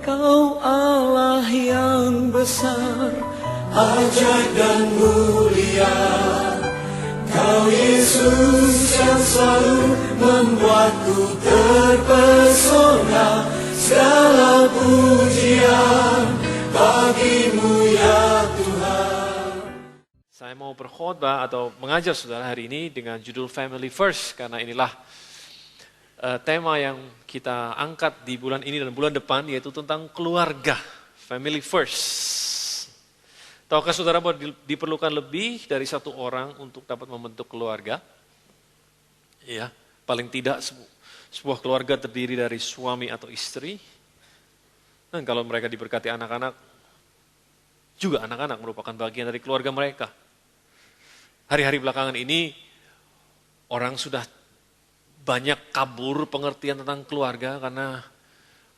Kau Allah yang besar, ajaib dan mulia. Kau Yesus yang selalu membuatku terpesona. Segala pujian bagimu ya Tuhan. Saya mau berkhotbah atau mengajar saudara hari ini dengan judul Family First, karena inilah tema yang kita angkat di bulan ini dan bulan depan, yaitu tentang keluarga, family first. Tahukah saudara bahwa diperlukan lebih dari satu orang untuk dapat membentuk keluarga? Ya, paling tidak sebuah keluarga terdiri dari suami atau istri. Dan kalau mereka diberkati anak-anak, juga anak-anak merupakan bagian dari keluarga mereka. Hari-hari belakangan ini, orang sudah banyak kabur pengertian tentang keluarga, karena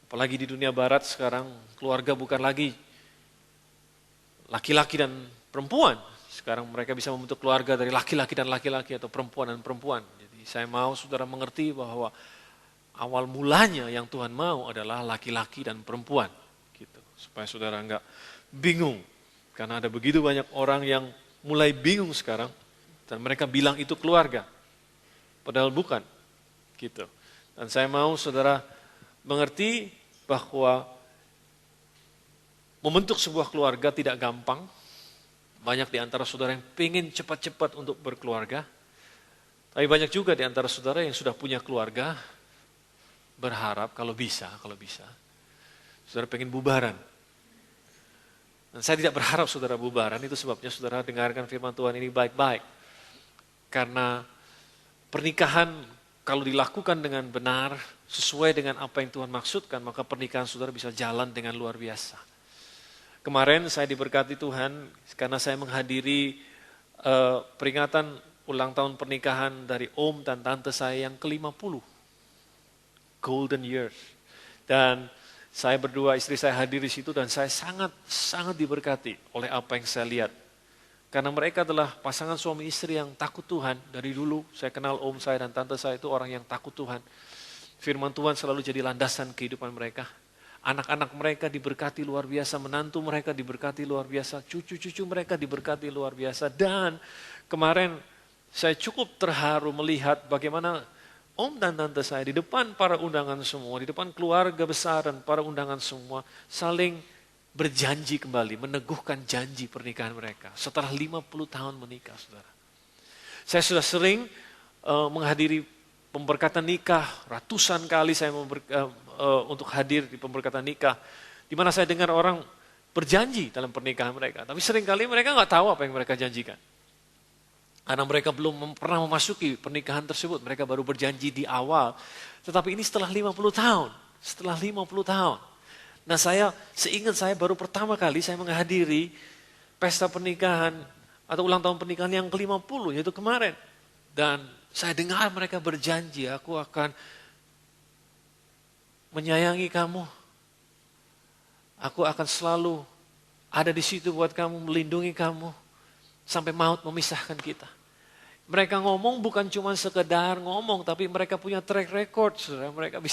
apalagi di dunia barat sekarang, keluarga bukan lagi laki-laki dan perempuan. Sekarang mereka bisa membentuk keluarga dari laki-laki dan laki-laki atau perempuan dan perempuan. Jadi saya mau saudara mengerti bahwa awal mulanya yang Tuhan mau adalah laki-laki dan perempuan. Gitu. Supaya saudara enggak bingung. Karena ada begitu banyak orang yang mulai bingung sekarang. Dan mereka bilang itu keluarga. Padahal bukan. Gitu. Dan saya mau saudara mengerti bahwa membentuk sebuah keluarga tidak gampang. Banyak di antara saudara yang pengen cepat-cepat untuk berkeluarga. Tapi banyak juga di antara saudara yang sudah punya keluarga, berharap kalau bisa, saudara pengen bubaran. Dan saya tidak berharap saudara bubaran, itu sebabnya saudara dengarkan firman Tuhan ini baik-baik. Karena pernikahan kalau dilakukan dengan benar, sesuai dengan apa yang Tuhan maksudkan, maka pernikahan saudara bisa jalan dengan luar biasa. Kemarin saya diberkati Tuhan karena saya menghadiri peringatan ulang tahun pernikahan dari om dan tante saya yang ke-50. Golden years. Dan saya berdua, istri saya hadir di situ dan saya sangat diberkati oleh apa yang saya lihat. Karena mereka adalah pasangan suami istri yang takut Tuhan. Dari dulu saya kenal om saya dan tante saya itu orang yang takut Tuhan. Firman Tuhan selalu jadi landasan kehidupan mereka. Anak-anak mereka diberkati luar biasa, menantu mereka diberkati luar biasa, cucu-cucu mereka diberkati luar biasa. Dan kemarin saya cukup terharu melihat bagaimana om dan tante saya di depan para undangan semua, di depan keluarga besar dan para undangan semua saling berjanji kembali, meneguhkan janji pernikahan mereka setelah 50 tahun menikah, saudara. Saya sudah sering menghadiri pemberkatan nikah, ratusan kali saya untuk hadir di pemberkatan nikah, di mana saya dengar orang berjanji dalam pernikahan mereka. Tapi seringkali mereka nggak tahu apa yang mereka janjikan. Karena mereka belum pernah memasuki pernikahan tersebut, mereka baru berjanji di awal. Tetapi ini setelah 50 tahun, Nah seingat saya baru pertama kali saya menghadiri pesta pernikahan atau ulang tahun pernikahan yang ke-50, yaitu kemarin. Dan saya dengar mereka berjanji, aku akan menyayangi kamu. Aku akan selalu ada di situ buat kamu, melindungi kamu. Sampai maut memisahkan kita. Mereka ngomong bukan cuma sekedar ngomong, tapi mereka punya track record. Saudara. Mereka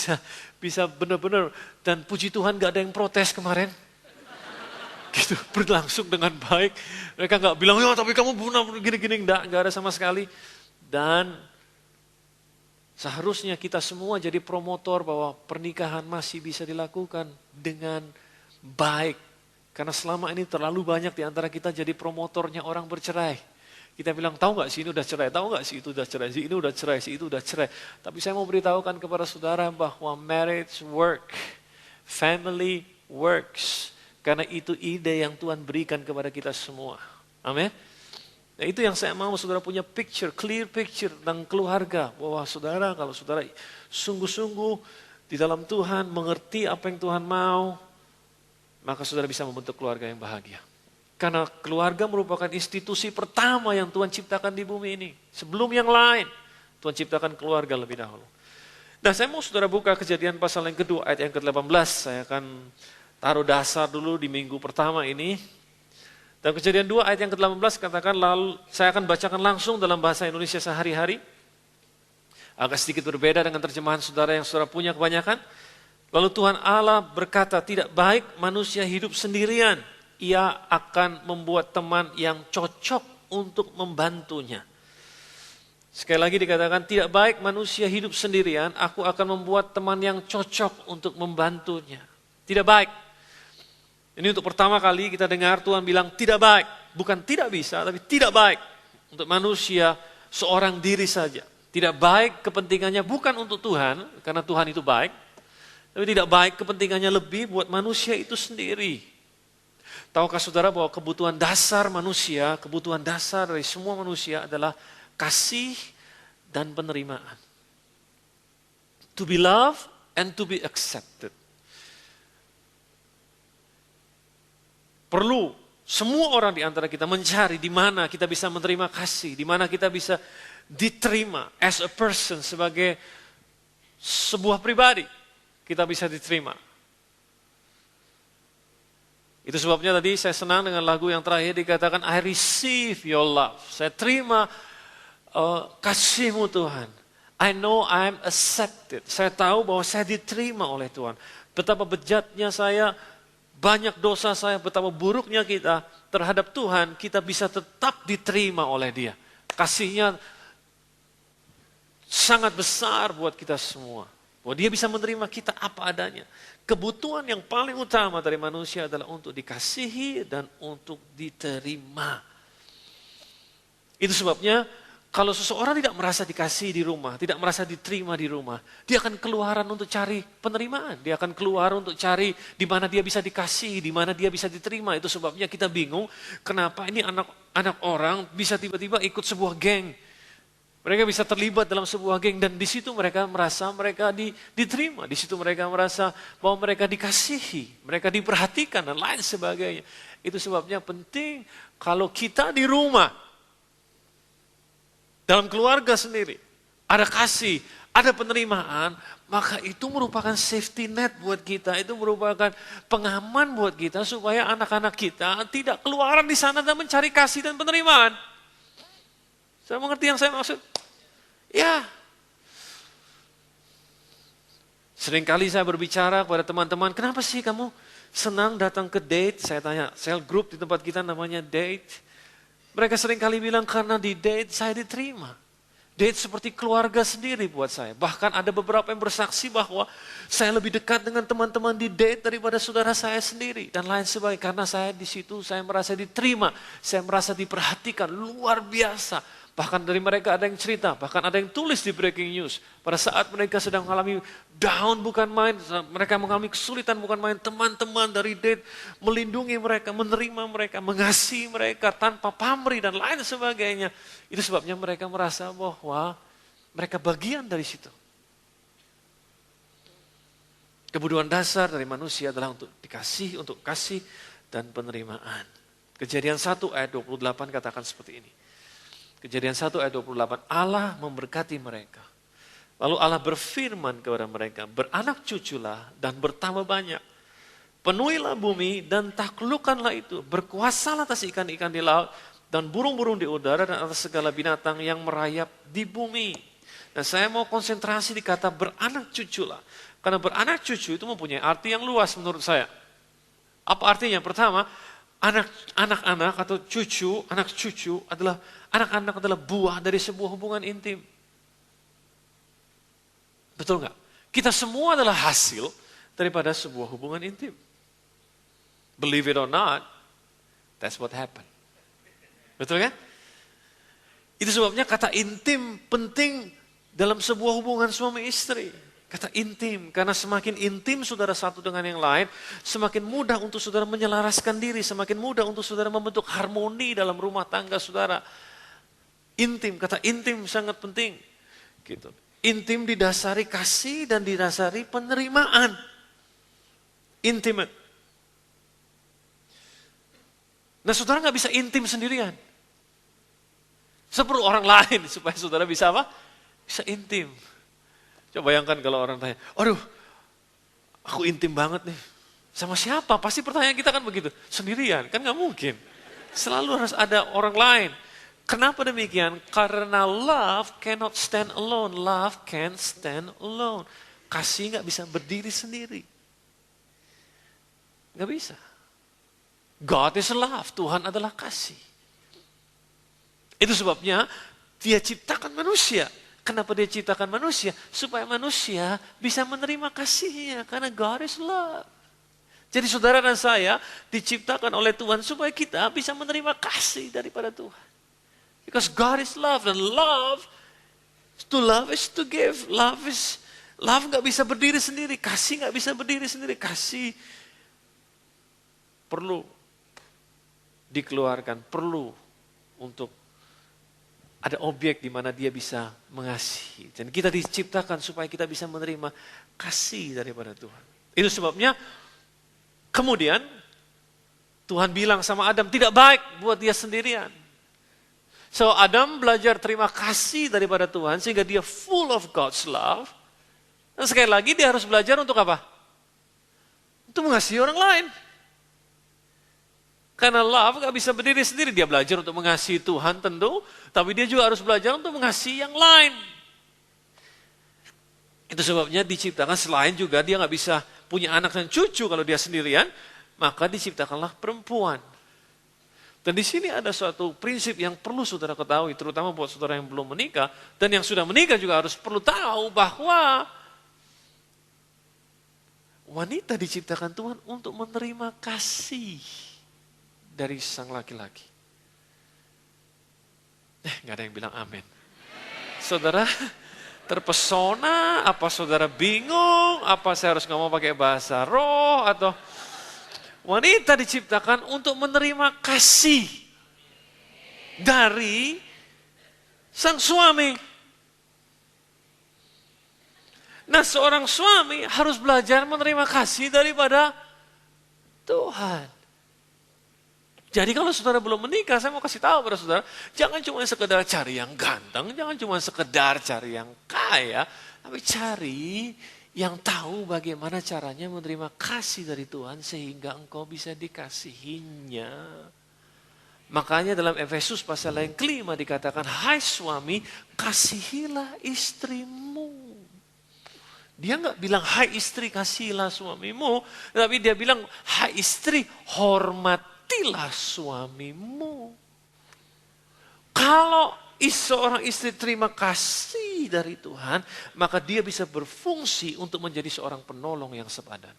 bisa benar-benar. Dan puji Tuhan gak ada yang protes kemarin. Gitu, berlangsung dengan baik. Mereka gak bilang, ya tapi kamu gini-gini. Gak ada sama sekali. Dan seharusnya kita semua jadi promotor bahwa pernikahan masih bisa dilakukan dengan baik. Karena selama ini terlalu banyak di antara kita jadi promotornya orang bercerai. Kita bilang, tahu gak sih ini udah cerai, tahu gak sih itu udah cerai, si ini udah cerai, si itu udah cerai. Tapi saya mau beritahukan kepada saudara bahwa marriage work, family works. Karena itu ide yang Tuhan berikan kepada kita semua. Amin. Nah itu yang saya mau saudara punya picture, clear picture tentang keluarga. Bahwa saudara, kalau saudara sungguh-sungguh di dalam Tuhan, mengerti apa yang Tuhan mau, maka saudara bisa membentuk keluarga yang bahagia. Karena keluarga merupakan institusi pertama yang Tuhan ciptakan di bumi ini. Sebelum yang lain, Tuhan ciptakan keluarga lebih dahulu. Nah saya mau saudara buka Kejadian pasal yang kedua, ayat yang ke-18. Saya akan taruh dasar dulu di minggu pertama ini. Dan Kejadian 2 ayat yang ke-18 katakan, lalu saya akan bacakan langsung dalam bahasa Indonesia sehari-hari. Agak sedikit berbeda dengan terjemahan saudara yang saudara punya kebanyakan. Lalu Tuhan Allah berkata, tidak baik manusia hidup sendirian. Ia akan membuat teman yang cocok untuk membantunya. Sekali lagi dikatakan, tidak baik manusia hidup sendirian, aku akan membuat teman yang cocok untuk membantunya. Tidak baik. Ini untuk pertama kali kita dengar Tuhan bilang tidak baik. Bukan tidak bisa, tapi tidak baik. Untuk manusia seorang diri saja. Tidak baik kepentingannya bukan untuk Tuhan, karena Tuhan itu baik. Tapi tidak baik kepentingannya lebih buat manusia itu sendiri. Tahukah saudara bahwa kebutuhan dasar manusia, kebutuhan dasar dari semua manusia adalah kasih dan penerimaan. To be loved and to be accepted. Perlu semua orang di antara kita mencari di mana kita bisa menerima kasih, di mana kita bisa diterima as a person sebagai sebuah pribadi. Kita bisa diterima. Itu sebabnya tadi saya senang dengan lagu yang terakhir dikatakan, I receive your love. Saya terima kasih-Mu Tuhan. I know I'm accepted. Saya tahu bahwa saya diterima oleh Tuhan. Betapa bejatnya saya, banyak dosa saya, betapa buruknya kita terhadap Tuhan, kita bisa tetap diterima oleh Dia. Kasih-Nya sangat besar buat kita semua. Bahwa Dia bisa menerima kita apa adanya. Kebutuhan yang paling utama dari manusia adalah untuk dikasihi dan untuk diterima. Itu sebabnya kalau seseorang tidak merasa dikasihi di rumah, tidak merasa diterima di rumah, dia akan keluaran untuk cari penerimaan. Dia akan keluar untuk cari di mana dia bisa dikasihi, di mana dia bisa diterima. Itu sebabnya kita bingung kenapa ini anak orang bisa tiba-tiba ikut sebuah geng. Mereka bisa terlibat dalam sebuah geng dan di situ mereka merasa mereka diterima. Di situ mereka merasa bahwa mereka dikasihi, mereka diperhatikan dan lain sebagainya. Itu sebabnya penting kalau kita di rumah, dalam keluarga sendiri, ada kasih, ada penerimaan, maka itu merupakan safety net buat kita. Itu merupakan pengaman buat kita supaya anak-anak kita tidak keluaran di sana dan mencari kasih dan penerimaan. Saya mengerti yang saya maksud? Ya. Seringkali saya berbicara kepada teman-teman, kenapa sih kamu senang datang ke date? Saya tanya, sel group di tempat kita namanya date. Mereka seringkali bilang, karena di date saya diterima. Date seperti keluarga sendiri buat saya. Bahkan ada beberapa yang bersaksi bahwa saya lebih dekat dengan teman-teman di date daripada saudara saya sendiri. Dan lain sebagainya. Karena saya di situ saya merasa diterima. Saya merasa diperhatikan. Luar biasa. Bahkan dari mereka ada yang cerita. Bahkan ada yang tulis di breaking news. Pada saat mereka sedang mengalami down bukan main. Mereka mengalami kesulitan bukan main. Teman-teman dari date melindungi mereka. Menerima mereka. Mengasihi mereka tanpa pamrih dan lain sebagainya. Itu sebabnya mereka merasa bahwa mereka bagian dari situ. Kebutuhan dasar dari manusia adalah untuk dikasih, untuk kasih dan penerimaan. Kejadian 1 ayat 28 katakan seperti ini. Kejadian 1 ayat 28, Allah memberkati mereka. Lalu Allah berfirman kepada mereka, beranak cuculah dan bertambah banyak. Penuhilah bumi dan taklukkanlah itu. Berkuasalah atas ikan-ikan di laut dan burung-burung di udara dan atas segala binatang yang merayap di bumi. Nah, saya mau konsentrasi di kata beranak cuculah. Karena beranak cucu itu mempunyai arti yang luas menurut saya. Apa artinya? Pertama, anak-anak atau cucu, anak cucu adalah anak-anak adalah buah dari sebuah hubungan intim. Betul nggak? Kita semua adalah hasil daripada sebuah hubungan intim. Believe it or not, that's what happened. Betul kan? Itu sebabnya kata intim penting dalam sebuah hubungan suami istri. Kata intim, karena semakin intim saudara satu dengan yang lain, semakin mudah untuk saudara menyelaraskan diri, semakin mudah untuk saudara membentuk harmoni dalam rumah tangga saudara. Intim, kata intim sangat penting. Gitu. Intim didasari kasih dan didasari penerimaan. Intimate. Nah, saudara nggak bisa intim sendirian. Perlu orang lain supaya saudara bisa apa? Bisa intim. Coba bayangkan kalau orang tanya, aduh, aku intim banget nih. Sama siapa? Pasti pertanyaan kita kan begitu. Sendirian, kan nggak mungkin. Selalu harus ada orang lain. Kenapa demikian? Karena love cannot stand alone. Love can stand alone. Kasih nggak bisa berdiri sendiri. Nggak bisa. God is love, Tuhan adalah kasih. Itu sebabnya dia ciptakan manusia. Kenapa dia ciptakan manusia? Supaya manusia bisa menerima kasihnya. Karena God is love. Jadi saudara dan saya diciptakan oleh Tuhan supaya kita bisa menerima kasih daripada Tuhan. Because God is love. Dan love is to give. Love gak bisa berdiri sendiri. Kasih gak bisa berdiri sendiri. Kasih perlu dikeluarkan. Perlu untuk ada objek di mana dia bisa mengasihi. Dan kita diciptakan supaya kita bisa menerima kasih daripada Tuhan. Itu sebabnya kemudian Tuhan bilang sama Adam, tidak baik buat dia sendirian. So Adam belajar terima kasih daripada Tuhan sehingga dia full of God's love. Dan sekali lagi dia harus belajar untuk apa? Untuk mengasihi orang lain. Karena love gak bisa berdiri sendiri. Dia belajar untuk mengasihi Tuhan tentu. Tapi dia juga harus belajar untuk mengasihi yang lain. Itu sebabnya diciptakan selain juga dia gak bisa punya anak dan cucu kalau dia sendirian. Maka diciptakanlah perempuan. Dan di sini ada suatu prinsip yang perlu saudara ketahui. Terutama buat saudara yang belum menikah. Dan yang sudah menikah juga harus perlu tahu bahwa wanita diciptakan Tuhan untuk menerima kasih dari sang laki-laki. Gak ada yang bilang amin. Saudara terpesona, apa saudara bingung, apa saya harus ngomong pakai bahasa roh, atau wanita diciptakan untuk menerima kasih dari sang suami. Nah, seorang suami harus belajar menerima kasih daripada Tuhan. Jadi kalau saudara belum menikah, saya mau kasih tahu pada saudara, jangan cuma sekedar cari yang ganteng, jangan cuma sekedar cari yang kaya, tapi cari yang tahu bagaimana caranya menerima kasih dari Tuhan sehingga engkau bisa dikasihinya. Makanya dalam Efesus pasal yang kelima dikatakan, hai suami, kasihilah istrimu. Dia nggak bilang, hai istri kasihilah suamimu, tapi dia bilang, hai istri hormatilah suamimu. Kalau seorang istri terima kasih dari Tuhan, maka dia bisa berfungsi untuk menjadi seorang penolong yang sepadan.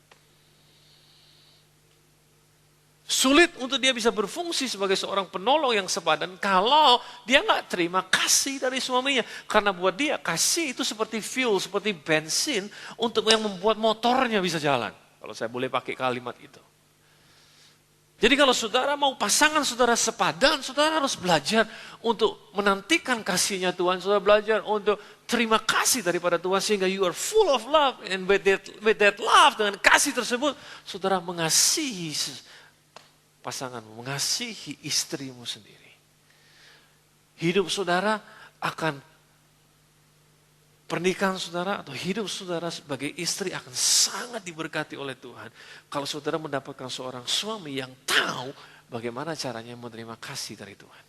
Sulit untuk dia bisa berfungsi sebagai seorang penolong yang sepadan kalau dia nggak terima kasih dari suaminya. Karena buat dia kasih itu seperti fuel, seperti bensin untuk yang membuat motornya bisa jalan. Kalau saya boleh pakai kalimat itu. Jadi kalau saudara mau pasangan saudara sepadan, saudara harus belajar untuk menantikan kasihnya Tuhan. Saudara belajar untuk terima kasih daripada Tuhan sehingga you are full of love. And with that love, dengan kasih tersebut, saudara mengasihi pasanganmu, mengasihi istrimu sendiri. Hidup saudara akan, pernikahan saudara atau hidup saudara sebagai istri akan sangat diberkati oleh Tuhan. Kalau saudara mendapatkan seorang suami yang tahu bagaimana caranya menerima kasih dari Tuhan.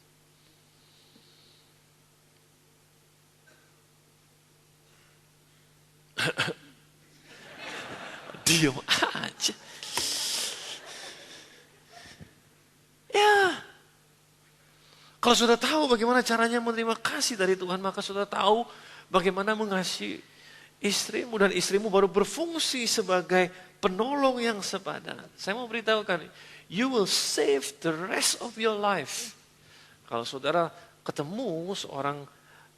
Diam aja. Ya, kalau sudah tahu bagaimana caranya menerima kasih dari Tuhan, maka sudah tahu bagaimana mengasihi istrimu, dan istrimu baru berfungsi sebagai penolong yang sepadan. Saya mau beritahukan, you will save the rest of your life. Kalau saudara ketemu seorang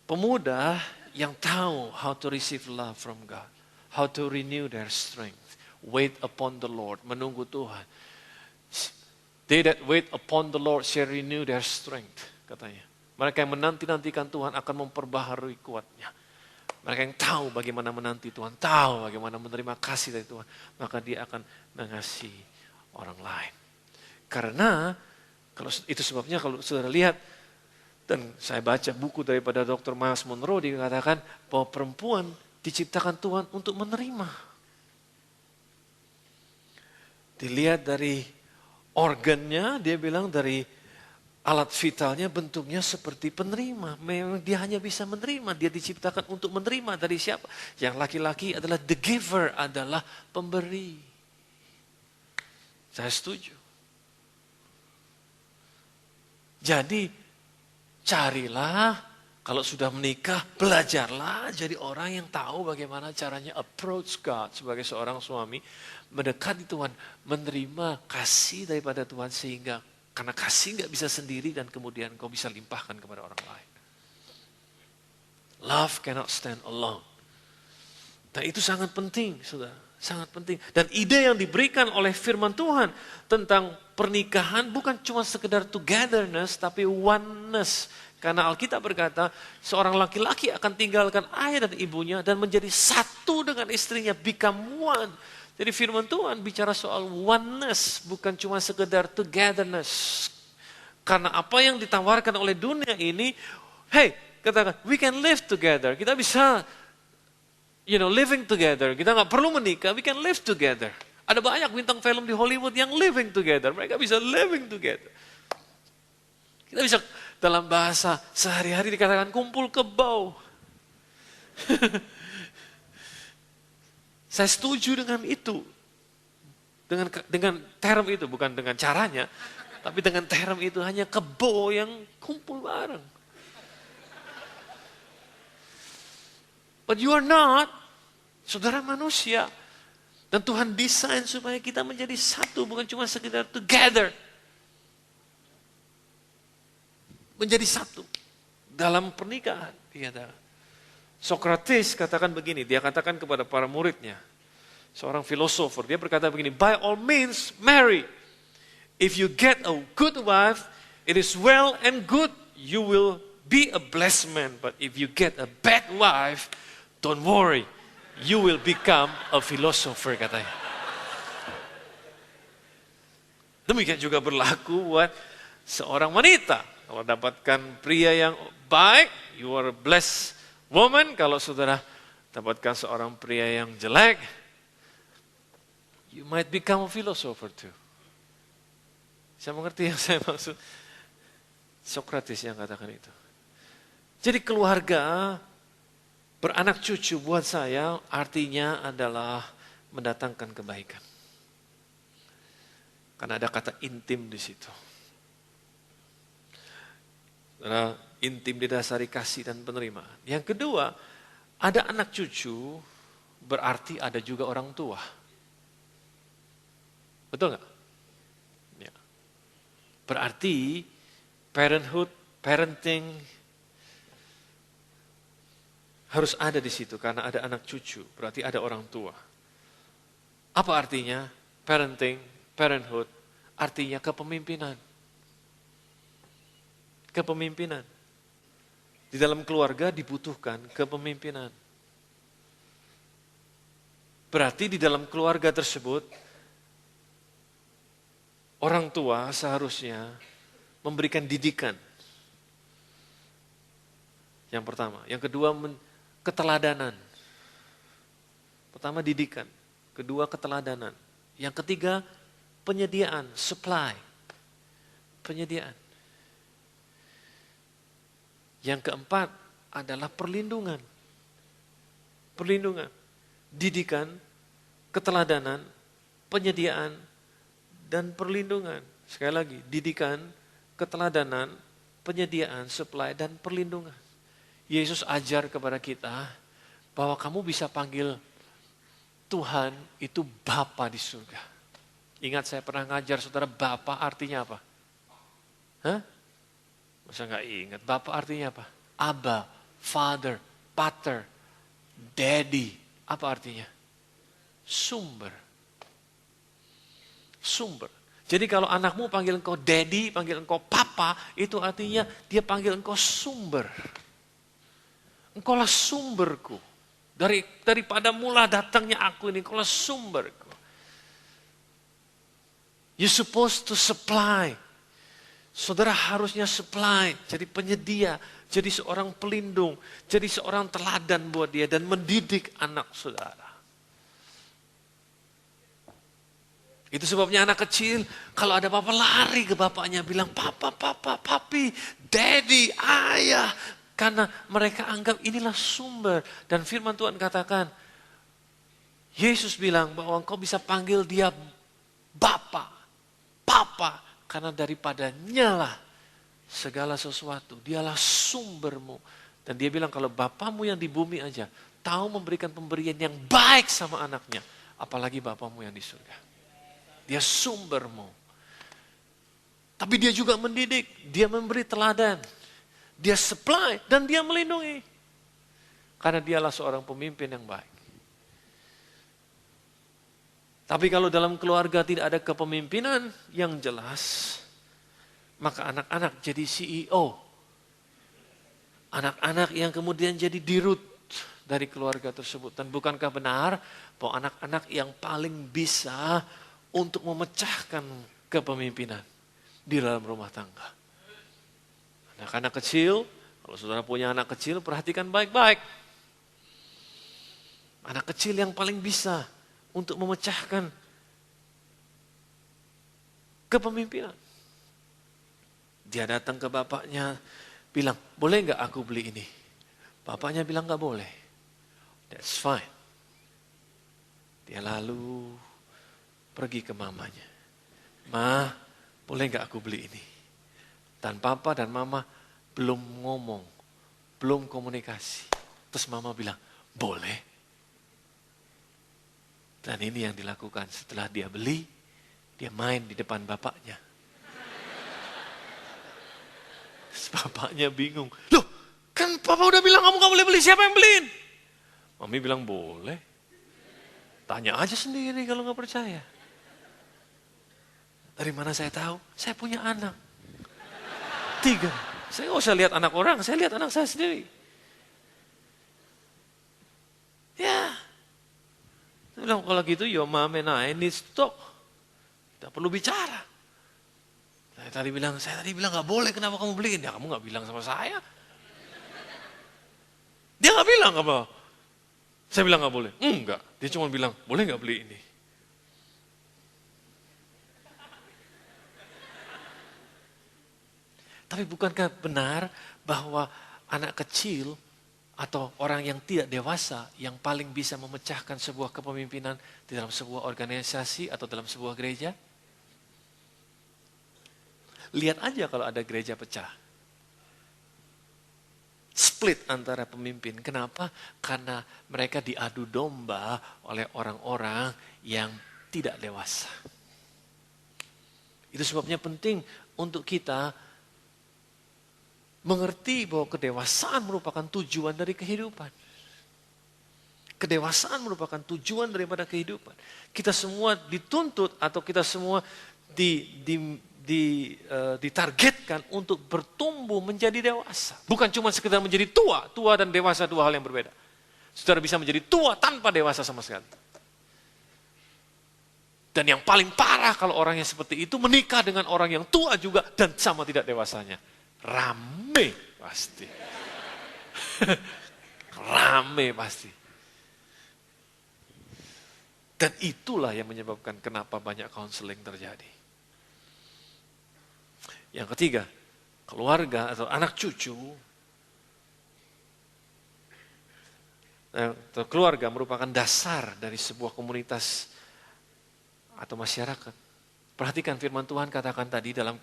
pemuda yang tahu how to receive love from God, how to renew their strength, wait upon the Lord, menunggu Tuhan. They that wait upon the Lord shall renew their strength, katanya. Mereka yang menanti-nantikan Tuhan akan memperbaharui kuatnya. Mereka yang tahu bagaimana menanti Tuhan, tahu bagaimana menerima kasih dari Tuhan, maka dia akan mengasihi orang lain. Karena kalau itu sebabnya kalau saudara lihat, dan saya baca buku daripada Dr. Myles Munroe, dikatakan bahwa perempuan diciptakan Tuhan untuk menerima. Dilihat dari organnya, dia bilang dari alat vitalnya bentuknya seperti penerima. Memang dia hanya bisa menerima. Dia diciptakan untuk menerima dari siapa? Yang laki-laki adalah the giver, adalah pemberi. Saya setuju. Jadi carilah, kalau sudah menikah, belajarlah jadi orang yang tahu bagaimana caranya approach God sebagai seorang suami, mendekati Tuhan, menerima kasih daripada Tuhan sehingga karena kasih nggak bisa sendiri dan kemudian kau bisa limpahkan kepada orang lain. Love cannot stand alone. Dan itu sangat penting, saudara. Sangat penting. Dan ide yang diberikan oleh firman Tuhan tentang pernikahan bukan cuma sekedar togetherness, tapi oneness. Karena Alkitab berkata, seorang laki-laki akan tinggalkan ayah dan ibunya dan menjadi satu dengan istrinya, become one. Jadi firman Tuhan bicara soal oneness, bukan cuma sekedar togetherness. Karena apa yang ditawarkan oleh dunia ini, hey, katakan, we can live together. Kita bisa living together. Kita nggak perlu menikah, we can live together. Ada banyak bintang film di Hollywood yang living together. Mereka bisa living together. Kita bisa dalam bahasa sehari-hari dikatakan kumpul kebau. Saya setuju dengan itu. Dengan term itu, bukan dengan caranya. Tapi dengan term itu hanya kebo yang kumpul bareng. But you are not. Saudara manusia. Dan Tuhan desain supaya kita menjadi satu. Bukan cuma sekedar together. Menjadi satu. Dalam pernikahan. Socrates katakan begini. Dia katakan kepada para muridnya. Seorang filosofer. Dia berkata begini. By all means marry. If you get a good wife. It is well and good. You will be a blessed man. But if you get a bad wife. Don't worry. You will become a philosopher, katanya. Demikian juga berlaku buat seorang wanita. Kalau dapatkan pria yang baik, you are a blessed woman. Kalau saudara dapatkan seorang pria yang jelek, you might become a philosopher too. Saya mengerti yang saya maksud. Socrates yang katakan itu. Jadi keluarga, beranak cucu buat saya artinya adalah mendatangkan kebaikan. Karena ada kata intim di situ. Karena intim didasari kasih dan penerimaan. Yang kedua, ada anak cucu berarti ada juga orang tua. Betul nggak? Ya. Berarti parenting harus ada di situ karena ada anak cucu, berarti ada orang tua. Apa artinya? Parenthood, artinya kepemimpinan. Kepemimpinan. Di dalam keluarga dibutuhkan kepemimpinan. Berarti di dalam keluarga tersebut, orang tua seharusnya memberikan didikan. Yang pertama. Yang kedua, keteladanan. Pertama didikan, kedua keteladanan. Yang ketiga penyediaan, supply. Penyediaan. Yang keempat adalah perlindungan. Perlindungan, didikan, keteladanan, penyediaan, dan perlindungan. Sekali lagi, didikan, keteladanan, penyediaan, supply, dan perlindungan. Yesus ajar kepada kita bahwa kamu bisa panggil Tuhan itu Bapa di surga. Ingat saya pernah ngajar saudara, Bapa artinya apa? Hah? Masa nggak ingat? Bapa artinya apa? Abba, Father, Pater, Daddy. Apa artinya? Sumber. Sumber. Jadi kalau anakmu panggil engkau Daddy, panggil engkau Papa, itu artinya dia panggil engkau sumber. Engkaulah sumberku. Daripada mula datangnya aku ini, engkaulah sumberku. You're supposed to supply. Saudara harusnya supply, jadi penyedia, jadi seorang pelindung, jadi seorang teladan buat dia dan mendidik anak saudara. Itu sebabnya anak kecil, kalau ada apa-apa lari ke bapaknya, bilang papa, papi, daddy, ayah. Karena mereka anggap inilah sumber. Dan firman Tuhan katakan, Yesus bilang bahwa engkau bisa panggil dia Bapa. Karena daripadanya lah segala sesuatu. Dialah sumbermu. Dan dia bilang kalau Bapamu yang di bumi aja tahu memberikan pemberian yang baik sama anaknya. Apalagi Bapamu yang di surga. Dia sumbermu. Tapi dia juga mendidik. Dia memberi teladan. Dia supply dan dia melindungi. Karena dialah seorang pemimpin yang baik. Tapi kalau dalam keluarga tidak ada kepemimpinan yang jelas, maka anak-anak jadi CEO. Anak-anak yang kemudian jadi dirut dari keluarga tersebut. Dan bukankah benar bahwa anak-anak yang paling bisa untuk memecahkan kepemimpinan di dalam rumah tangga. Anak-anak kecil, kalau saudara punya anak kecil, perhatikan baik-baik. Anak kecil yang paling bisa untuk memecahkan kepemimpinan. Dia datang ke bapaknya, bilang, boleh nggak aku beli ini? Bapaknya bilang nggak boleh. That's fine. Dia lalu pergi ke mamanya. Ma, boleh nggak aku beli ini? Dan papa dan mama belum ngomong, belum komunikasi. Terus mama bilang, boleh. Dan ini yang dilakukan setelah dia beli, dia main di depan bapaknya. Terus bapaknya bingung. Loh, kan papa udah bilang kamu gak boleh beli, siapa yang beliin? Mami bilang boleh. Tanya aja sendiri kalau gak percaya. Dari mana saya tahu? Saya punya anak. 3. Saya gak usah lihat anak orang, saya lihat anak saya sendiri. Ya. Saya bilang, kalau gitu, your mom and I need to talk. Tidak perlu bicara. Saya tadi bilang gak boleh, kenapa kamu beliin? Ya kamu gak bilang sama saya. Dia gak bilang apa. Saya bilang gak boleh. Enggak, dia cuma bilang, boleh gak beli ini? Tapi bukankah benar bahwa anak kecil atau orang yang tidak dewasa yang paling bisa memecahkan sebuah kepemimpinan di dalam sebuah organisasi atau dalam sebuah gereja? Lihat aja kalau ada gereja pecah. Split antara pemimpin. Kenapa? Karena mereka diadu domba oleh orang-orang yang tidak dewasa. Itu sebabnya penting untuk kita mengerti bahwa kedewasaan merupakan tujuan dari kehidupan. Kedewasaan merupakan tujuan daripada kehidupan. Kita semua dituntut atau kita semua ditargetkan untuk bertumbuh menjadi dewasa. Bukan cuma sekedar menjadi tua. Tua dan dewasa dua hal yang berbeda. Saudara bisa menjadi tua tanpa dewasa sama sekali. Dan yang paling parah kalau orang yang seperti itu menikah dengan orang yang tua juga dan sama tidak dewasanya. Rame pasti. Rame pasti. Dan itulah yang menyebabkan kenapa banyak konseling terjadi. Yang ketiga, keluarga atau anak cucu. Keluarga merupakan dasar dari sebuah komunitas atau masyarakat. Perhatikan firman Tuhan katakan tadi dalam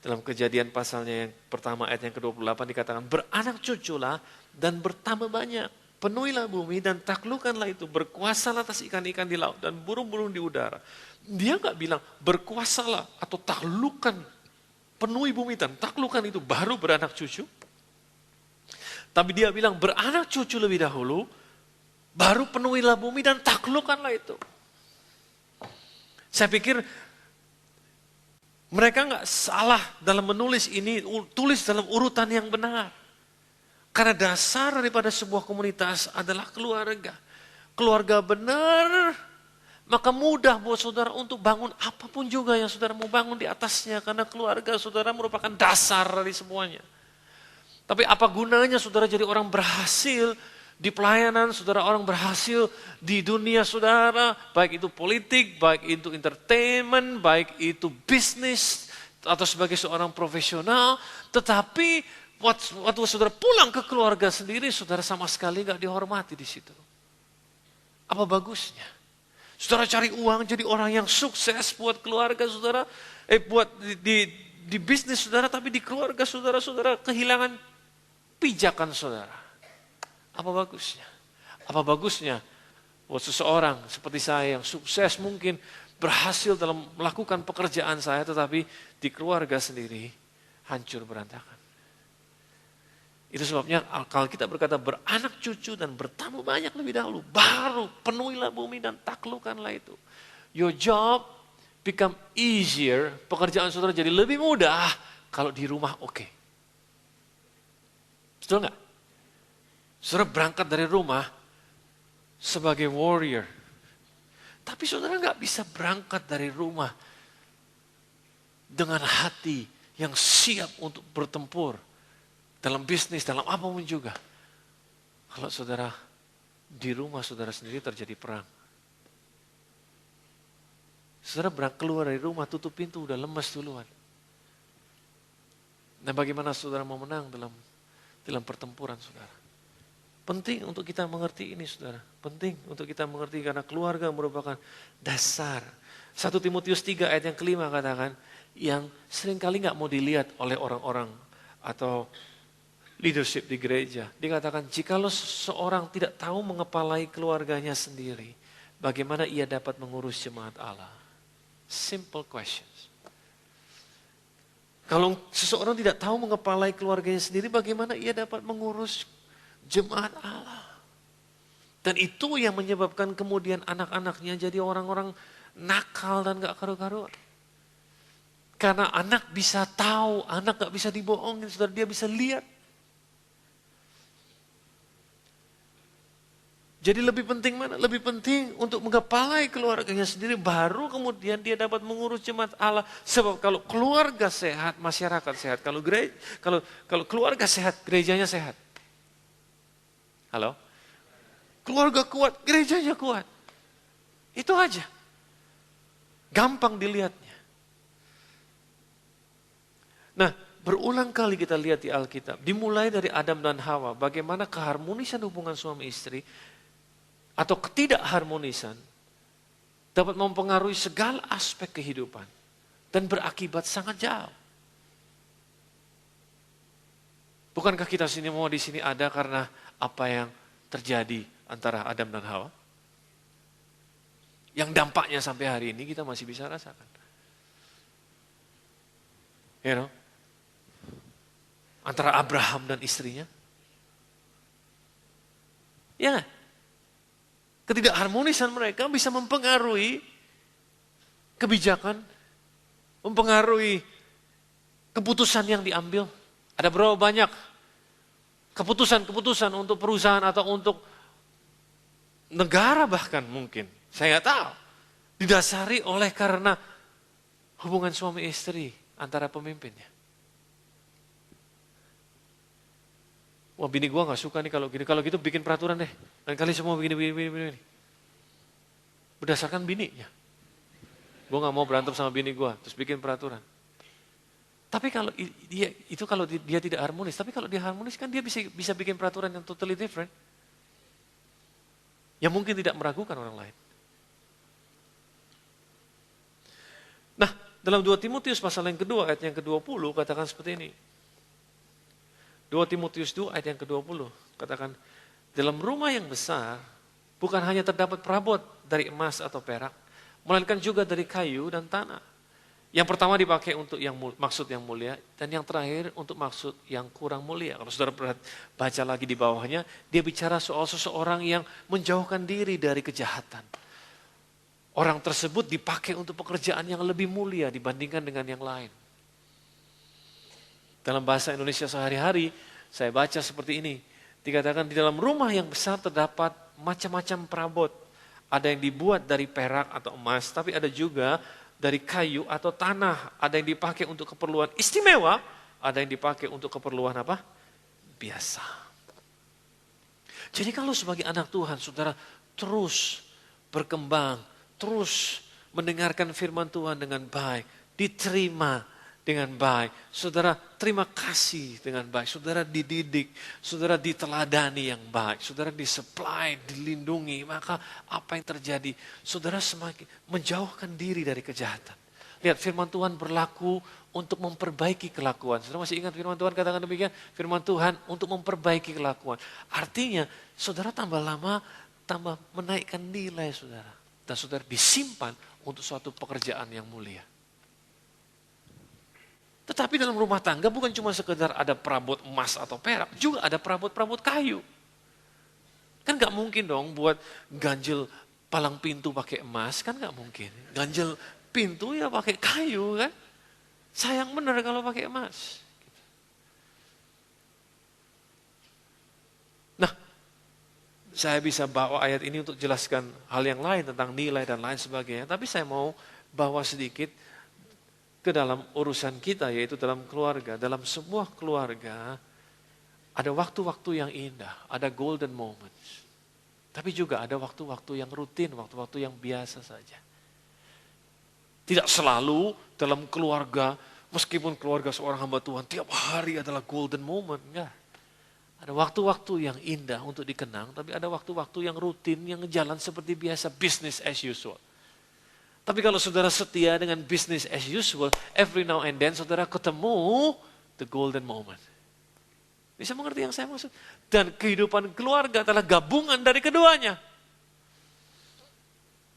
Kejadian pasalnya yang pertama ayat yang ke-28 dikatakan, beranak cuculah dan bertambah banyak. Penuhilah bumi dan taklukkanlah itu. Berkuasalah atas ikan-ikan di laut dan burung-burung di udara. Dia gak bilang berkuasalah atau taklukkan. Penuhi bumi dan taklukkan itu baru beranak cucu. Tapi dia bilang beranak cucu lebih dahulu. Baru penuhilah bumi dan taklukkanlah itu. Saya pikir mereka nggak salah dalam menulis ini, tulis dalam urutan yang benar. Karena dasar daripada sebuah komunitas adalah keluarga. Keluarga benar, maka mudah buat saudara untuk bangun apapun juga yang saudara mau bangun di atasnya. Karena keluarga saudara merupakan dasar dari semuanya. Tapi apa gunanya saudara jadi orang berhasil di pelayanan, saudara orang berhasil di dunia saudara, baik itu politik, baik itu entertainment, baik itu bisnis, atau sebagai seorang profesional, tetapi waktu saudara pulang ke keluarga sendiri, saudara sama sekali gak dihormati di situ. Apa bagusnya? Saudara cari uang jadi orang yang sukses buat keluarga saudara, buat di bisnis saudara, tapi di keluarga saudara kehilangan pijakan saudara. Apa bagusnya? Apa bagusnya buat seseorang seperti saya yang sukses mungkin berhasil dalam melakukan pekerjaan saya, tetapi di keluarga sendiri hancur berantakan. Itu sebabnya kalau kita berkata beranak cucu dan bertamu banyak lebih dahulu, baru penuhilah bumi dan taklukkanlah itu. Your job become easier, pekerjaan saudara jadi lebih mudah kalau di rumah oke. Betul nggak? Saudara berangkat dari rumah sebagai warrior. Tapi saudara nggak bisa berangkat dari rumah dengan hati yang siap untuk bertempur. Dalam bisnis, dalam apapun juga. Kalau saudara di rumah saudara sendiri terjadi perang. Saudara berangkat keluar dari rumah, tutup pintu, udah lemas duluan. Nah bagaimana saudara mau menang dalam pertempuran saudara? Penting untuk kita mengerti ini saudara. Penting untuk kita mengerti karena keluarga merupakan dasar. 1 Timotius 3 ayat yang kelima katakan, yang seringkali gak mau dilihat oleh orang-orang atau leadership di gereja. Dikatakan, jikalau seorang tidak tahu mengepalai keluarganya sendiri, bagaimana ia dapat mengurus jemaat Allah? Simple questions. Kalau seseorang tidak tahu mengepalai keluarganya sendiri, bagaimana ia dapat mengurus jemaat Allah? Dan itu yang menyebabkan kemudian anak-anaknya jadi orang-orang nakal dan gak karu-karuan. Karena anak bisa tahu, anak gak bisa dibohongin, saudara, dia bisa lihat. Jadi lebih penting mana? Lebih penting untuk mengepalai keluarganya sendiri, baru kemudian dia dapat mengurus jemaat Allah. Sebab kalau keluarga sehat, masyarakat sehat. Kalau keluarga sehat, gerejanya sehat. Halo? Keluarga kuat, gerejanya kuat. Itu aja. Gampang dilihatnya. Nah, berulang kali kita lihat di Alkitab, dimulai dari Adam dan Hawa, bagaimana keharmonisan hubungan suami istri atau ketidakharmonisan dapat mempengaruhi segala aspek kehidupan dan berakibat sangat jauh. Bukankah kita semua di sini ada karena apa yang terjadi antara Adam dan Hawa? Yang dampaknya sampai hari ini kita masih bisa rasakan. You know? Antara Abraham dan istrinya. Ya, ketidakharmonisan mereka bisa mempengaruhi kebijakan, mempengaruhi keputusan yang diambil. Ada berapa banyak keputusan-keputusan untuk perusahaan atau untuk negara bahkan mungkin. Saya nggak tahu. Didasari oleh karena hubungan suami istri antara pemimpinnya. Wah, bini gua gak suka nih kalau gini. Kalau gitu bikin peraturan deh. Dan kalian semua begini. Berdasarkan bininya. Gua gak mau berantem sama bini gua, terus bikin peraturan. Tapi kalau dia tidak harmonis, tapi kalau dia harmonis kan dia bisa bikin peraturan yang totally different. Yang mungkin tidak meragukan orang lain. Nah, dalam 2 Timotius pasal yang kedua, ayat yang ke-20, katakan seperti ini. 2 Timotius 2 ayat yang ke-20 katakan, dalam rumah yang besar bukan hanya terdapat perabot dari emas atau perak, melainkan juga dari kayu dan tanah. Yang pertama dipakai untuk maksud yang mulia, dan yang terakhir untuk maksud yang kurang mulia. Kalau saudara baca lagi di bawahnya, dia bicara soal seseorang yang menjauhkan diri dari kejahatan. Orang tersebut dipakai untuk pekerjaan yang lebih mulia dibandingkan dengan yang lain. Dalam bahasa Indonesia sehari-hari, saya baca seperti ini. Dikatakan di dalam rumah yang besar terdapat macam-macam perabot. Ada yang dibuat dari perak atau emas, tapi ada juga dari kayu atau tanah. Ada yang dipakai untuk keperluan istimewa, ada yang dipakai untuk keperluan apa? Biasa. Jadi kalau sebagai anak Tuhan, saudara terus berkembang, terus mendengarkan firman Tuhan dengan baik, diterima dengan baik. Saudara terima kasih dengan baik. Saudara dididik, saudara diteladani yang baik. Saudara disupply, dilindungi. Maka apa yang terjadi? Saudara semakin menjauhkan diri dari kejahatan. Lihat firman Tuhan berlaku untuk memperbaiki kelakuan. Saudara masih ingat firman Tuhan katakan demikian? Firman Tuhan untuk memperbaiki kelakuan. Artinya saudara tambah lama, tambah menaikkan nilai saudara. Dan saudara disimpan untuk suatu pekerjaan yang mulia. Tetapi dalam rumah tangga bukan cuma sekedar ada perabot emas atau perak, juga ada perabot-perabot kayu. Kan gak mungkin dong buat ganjel palang pintu pakai emas, kan gak mungkin. Ganjel pintu ya pakai kayu kan. Sayang benar kalau pakai emas. Nah, saya bisa bawa ayat ini untuk jelaskan hal yang lain tentang nilai dan lain sebagainya. Tapi saya mau bawa sedikit ke dalam urusan kita, yaitu dalam keluarga. Dalam sebuah keluarga ada waktu-waktu yang indah, ada golden moments. Tapi juga ada waktu-waktu yang rutin, waktu-waktu yang biasa saja. Tidak selalu dalam keluarga, meskipun keluarga seorang hamba Tuhan tiap hari adalah golden moment, enggak. Ada waktu-waktu yang indah untuk dikenang, tapi ada waktu-waktu yang rutin, yang jalan seperti biasa, business as usual. Tapi kalau saudara setia dengan business as usual, every now and then saudara ketemu the golden moment. Bisa mengerti yang saya maksud? Dan kehidupan keluarga adalah gabungan dari keduanya.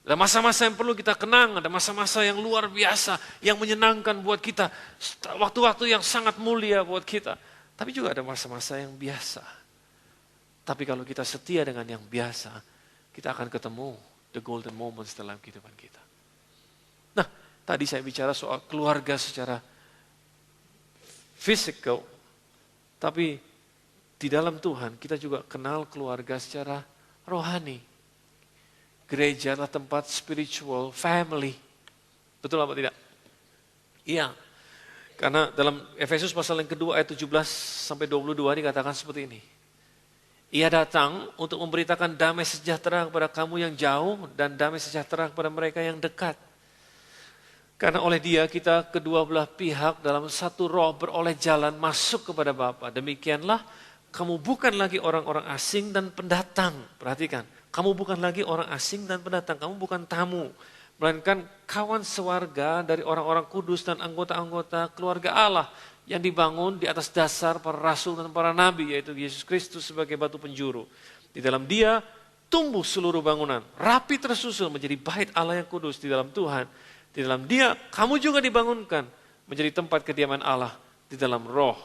Ada masa-masa yang perlu kita kenang, ada masa-masa yang luar biasa, yang menyenangkan buat kita. Waktu-waktu yang sangat mulia buat kita. Tapi juga ada masa-masa yang biasa. Tapi kalau kita setia dengan yang biasa, kita akan ketemu the golden moments dalam kehidupan kita. Nah, tadi saya bicara soal keluarga secara physical, tapi di dalam Tuhan kita juga kenal keluarga secara rohani. Gereja adalah tempat spiritual family. Betul apa tidak? Iya. Karena dalam Efesus pasal yang kedua ayat 17 sampai 22 dikatakan seperti ini. Ia datang untuk memberitakan damai sejahtera kepada kamu yang jauh dan damai sejahtera kepada mereka yang dekat. Karena oleh Dia kita kedua belah pihak dalam satu roh beroleh jalan masuk kepada Bapa. Demikianlah kamu bukan lagi orang-orang asing dan pendatang. Perhatikan, kamu bukan lagi orang asing dan pendatang. Kamu bukan tamu, melainkan kawan sewarga dari orang-orang kudus dan anggota-anggota keluarga Allah yang dibangun di atas dasar para rasul dan para nabi, yaitu Yesus Kristus sebagai batu penjuru. Di dalam Dia tumbuh seluruh bangunan, rapi tersusun menjadi bait Allah yang kudus di dalam Tuhan. Di dalam Dia, kamu juga dibangunkan menjadi tempat kediaman Allah di dalam roh.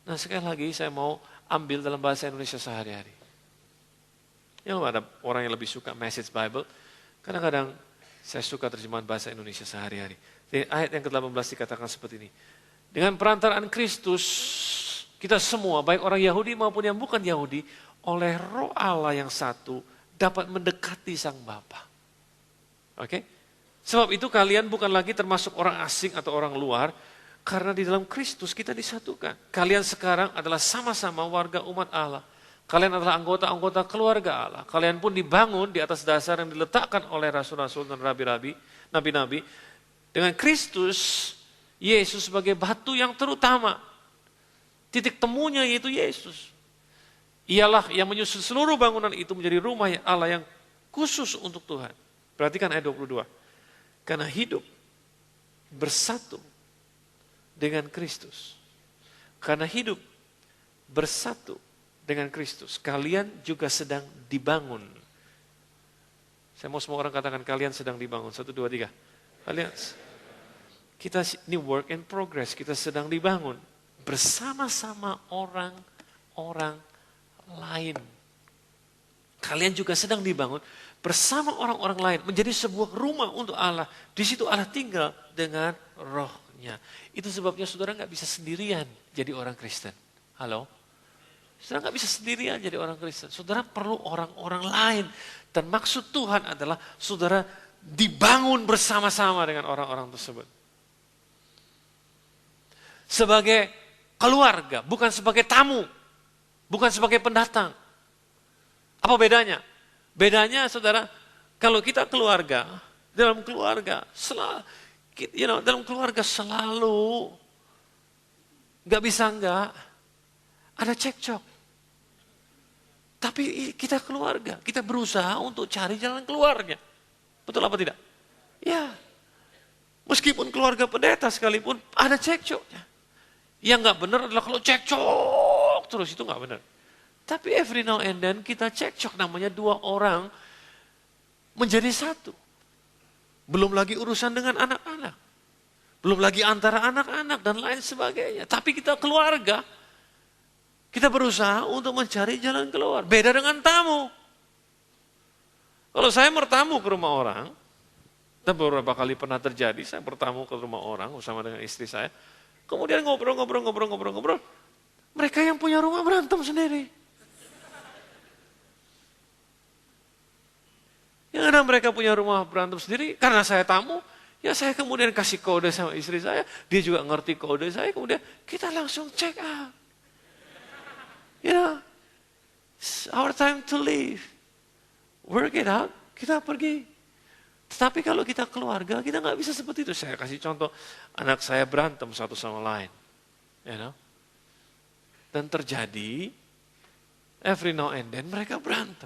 Nah, sekali lagi saya mau ambil dalam bahasa Indonesia sehari-hari. Yang ada orang yang lebih suka Message Bible, kadang-kadang saya suka terjemahan bahasa Indonesia sehari-hari. Di ayat yang ke-18 dikatakan seperti ini. Dengan perantaraan Kristus, kita semua, baik orang Yahudi maupun yang bukan Yahudi, oleh roh Allah yang satu, dapat mendekati Sang Bapa. Oke? Sebab itu kalian bukan lagi termasuk orang asing atau orang luar, karena di dalam Kristus kita disatukan. Kalian sekarang adalah sama-sama warga umat Allah. Kalian adalah anggota-anggota keluarga Allah. Kalian pun dibangun di atas dasar yang diletakkan oleh rasul-rasul dan rabi-rabi, nabi-nabi. Dengan Kristus, Yesus sebagai batu yang terutama. Titik temunya yaitu Yesus. Ialah yang menyusun seluruh bangunan itu menjadi rumah Allah yang khusus untuk Tuhan. Perhatikan ayat 22. Karena hidup bersatu dengan Kristus. Karena hidup bersatu dengan Kristus. Kalian juga sedang dibangun. Saya mau semua orang katakan kalian sedang dibangun. 1, 2, 3. Kalian, kita ini work in progress. Kita sedang dibangun. Bersama-sama orang-orang lain. Kalian juga sedang dibangun bersama orang-orang lain menjadi sebuah rumah untuk Allah. Di situ Allah tinggal dengan rohnya. Itu sebabnya saudara gak bisa sendirian jadi orang Kristen. Halo? Saudara gak bisa sendirian jadi orang Kristen. Saudara perlu orang-orang lain. Dan maksud Tuhan adalah saudara dibangun bersama-sama dengan orang-orang tersebut. Sebagai keluarga, bukan sebagai tamu. Bukan sebagai pendatang. Apa bedanya? Bedanya saudara, kalau kita keluarga, dalam keluarga, dalam keluarga selalu, nggak bisa nggak, ada cekcok. Tapi kita keluarga, kita berusaha untuk cari jalan keluarnya. Betul apa tidak? Ya. Meskipun keluarga pendeta sekalipun ada cekcoknya. Yang nggak benar adalah kalau cekcok terus, itu nggak benar. Tapi every now and then kita cekcok, namanya dua orang menjadi satu. Belum lagi urusan dengan anak-anak. Belum lagi antara anak-anak dan lain sebagainya. Tapi kita keluarga, kita berusaha untuk mencari jalan keluar. Beda dengan tamu. Kalau saya bertamu ke rumah orang, dan beberapa kali pernah terjadi, saya bertamu ke rumah orang bersama dengan istri saya, kemudian ngobrol. Mereka yang punya rumah berantem sendiri. Yang ada mereka punya rumah berantem sendiri, karena saya tamu, ya saya kemudian kasih kode sama istri saya, dia juga ngerti kode saya, kemudian kita langsung check out. It's our time to leave. Work it out, kita pergi. Tetapi kalau kita keluarga, kita nggak bisa seperti itu. Saya kasih contoh, anak saya berantem satu sama lain. Dan terjadi, every now and then mereka berantem.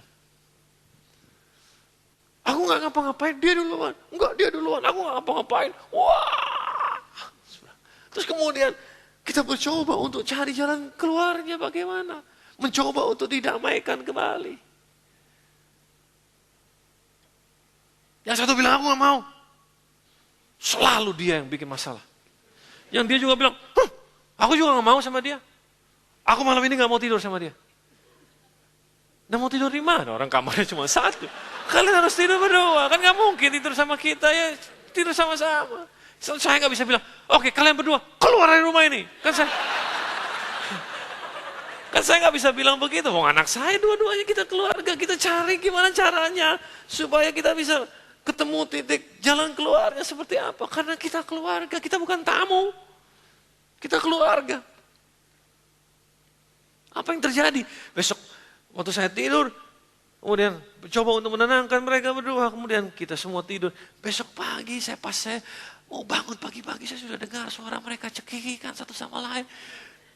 Aku nggak ngapa-ngapain, dia duluan. Enggak, dia duluan, aku nggak ngapa-ngapain. Wah! Terus kemudian, kita mencoba untuk cari jalan keluarnya bagaimana. Mencoba untuk didamaikan kembali. Yang satu bilang, aku gak mau. Selalu dia yang bikin masalah. Yang dia juga bilang, aku juga gak mau sama dia. Aku malam ini gak mau tidur sama dia. Dan mau tidur di mana? Orang kamarnya cuma satu. Kalian harus tidur berdua. Kan gak mungkin tidur sama kita, ya tidur sama-sama. Saya nggak bisa bilang, oke, kalian berdua keluar dari rumah ini. Kan saya nggak bisa bilang begitu. Wong anak saya dua-duanya, kita keluarga, kita cari gimana caranya supaya kita bisa ketemu titik jalan keluarnya seperti apa. Karena kita keluarga, kita bukan tamu, kita keluarga. Apa yang terjadi? Besok waktu saya tidur, kemudian coba untuk menenangkan mereka berdua, kemudian kita semua tidur. Besok pagi saya mau bangun pagi-pagi, saya sudah dengar suara mereka cekikikan satu sama lain.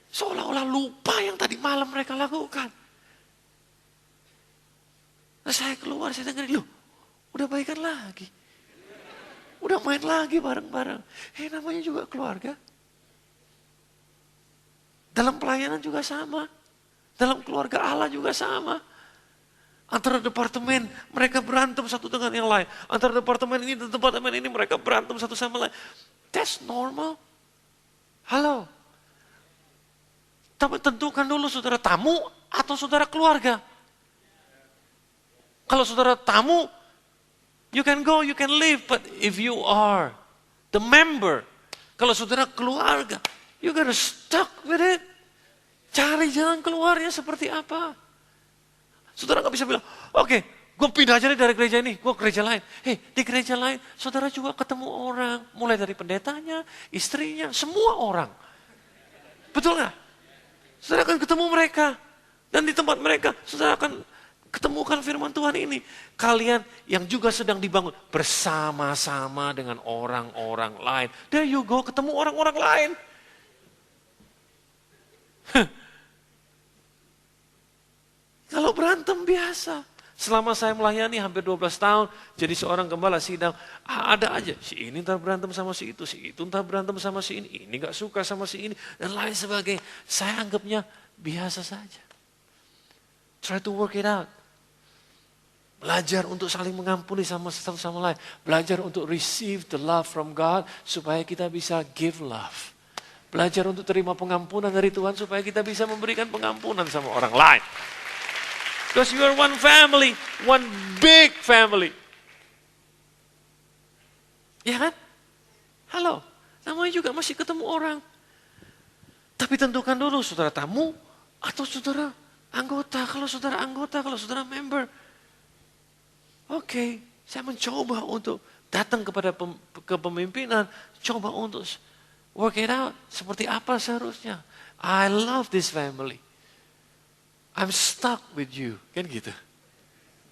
Seolah-olah lupa yang tadi malam mereka lakukan. Nah, saya keluar, saya dengar, loh, udah baikan lagi. Udah main lagi bareng-bareng. Namanya juga keluarga. Dalam pelayanan juga sama. Dalam keluarga Allah juga sama. Antara departemen, mereka berantem satu dengan yang lain. Antara departemen ini dan departemen ini, mereka berantem satu sama lain. That's normal. Halo. Tapi tentukan dulu saudara tamu atau saudara keluarga. Kalau saudara tamu, you can go, you can leave. But if you are the member, kalau saudara keluarga, you gotta stuck with it. Cari jalan keluarnya seperti apa. Saudara gak bisa bilang, oke, gue pindah aja nih dari gereja ini, gue ke gereja lain. Di gereja lain, saudara juga ketemu orang. Mulai dari pendetanya, istrinya, semua orang. Betul gak? Saudara akan ketemu mereka. Dan di tempat mereka, saudara akan ketemukan firman Tuhan ini. Kalian yang juga sedang dibangun bersama-sama dengan orang-orang lain. There you go, ketemu orang-orang lain. Kalau berantem biasa. Selama saya melayani hampir 12 tahun, jadi seorang gembala sidang, ada aja. Si ini ntar berantem sama si itu ntar berantem sama si ini gak suka sama si ini, dan lain sebagainya. Saya anggapnya biasa saja. Try to work it out. Belajar untuk saling mengampuni sama satu sama lain. Belajar untuk receive the love from God, supaya kita bisa give love. Belajar untuk terima pengampunan dari Tuhan, supaya kita bisa memberikan pengampunan sama orang lain. Because you are one family, one big family. Ya kan? Halo, namanya juga masih ketemu orang. Tapi tentukan dulu saudara tamu atau saudara anggota. Kalau saudara anggota, kalau saudara member. Oke, saya mencoba untuk datang kepada kepemimpinan. Coba untuk work it out. Seperti apa seharusnya. I love this family. I'm stuck with you, kan gitu.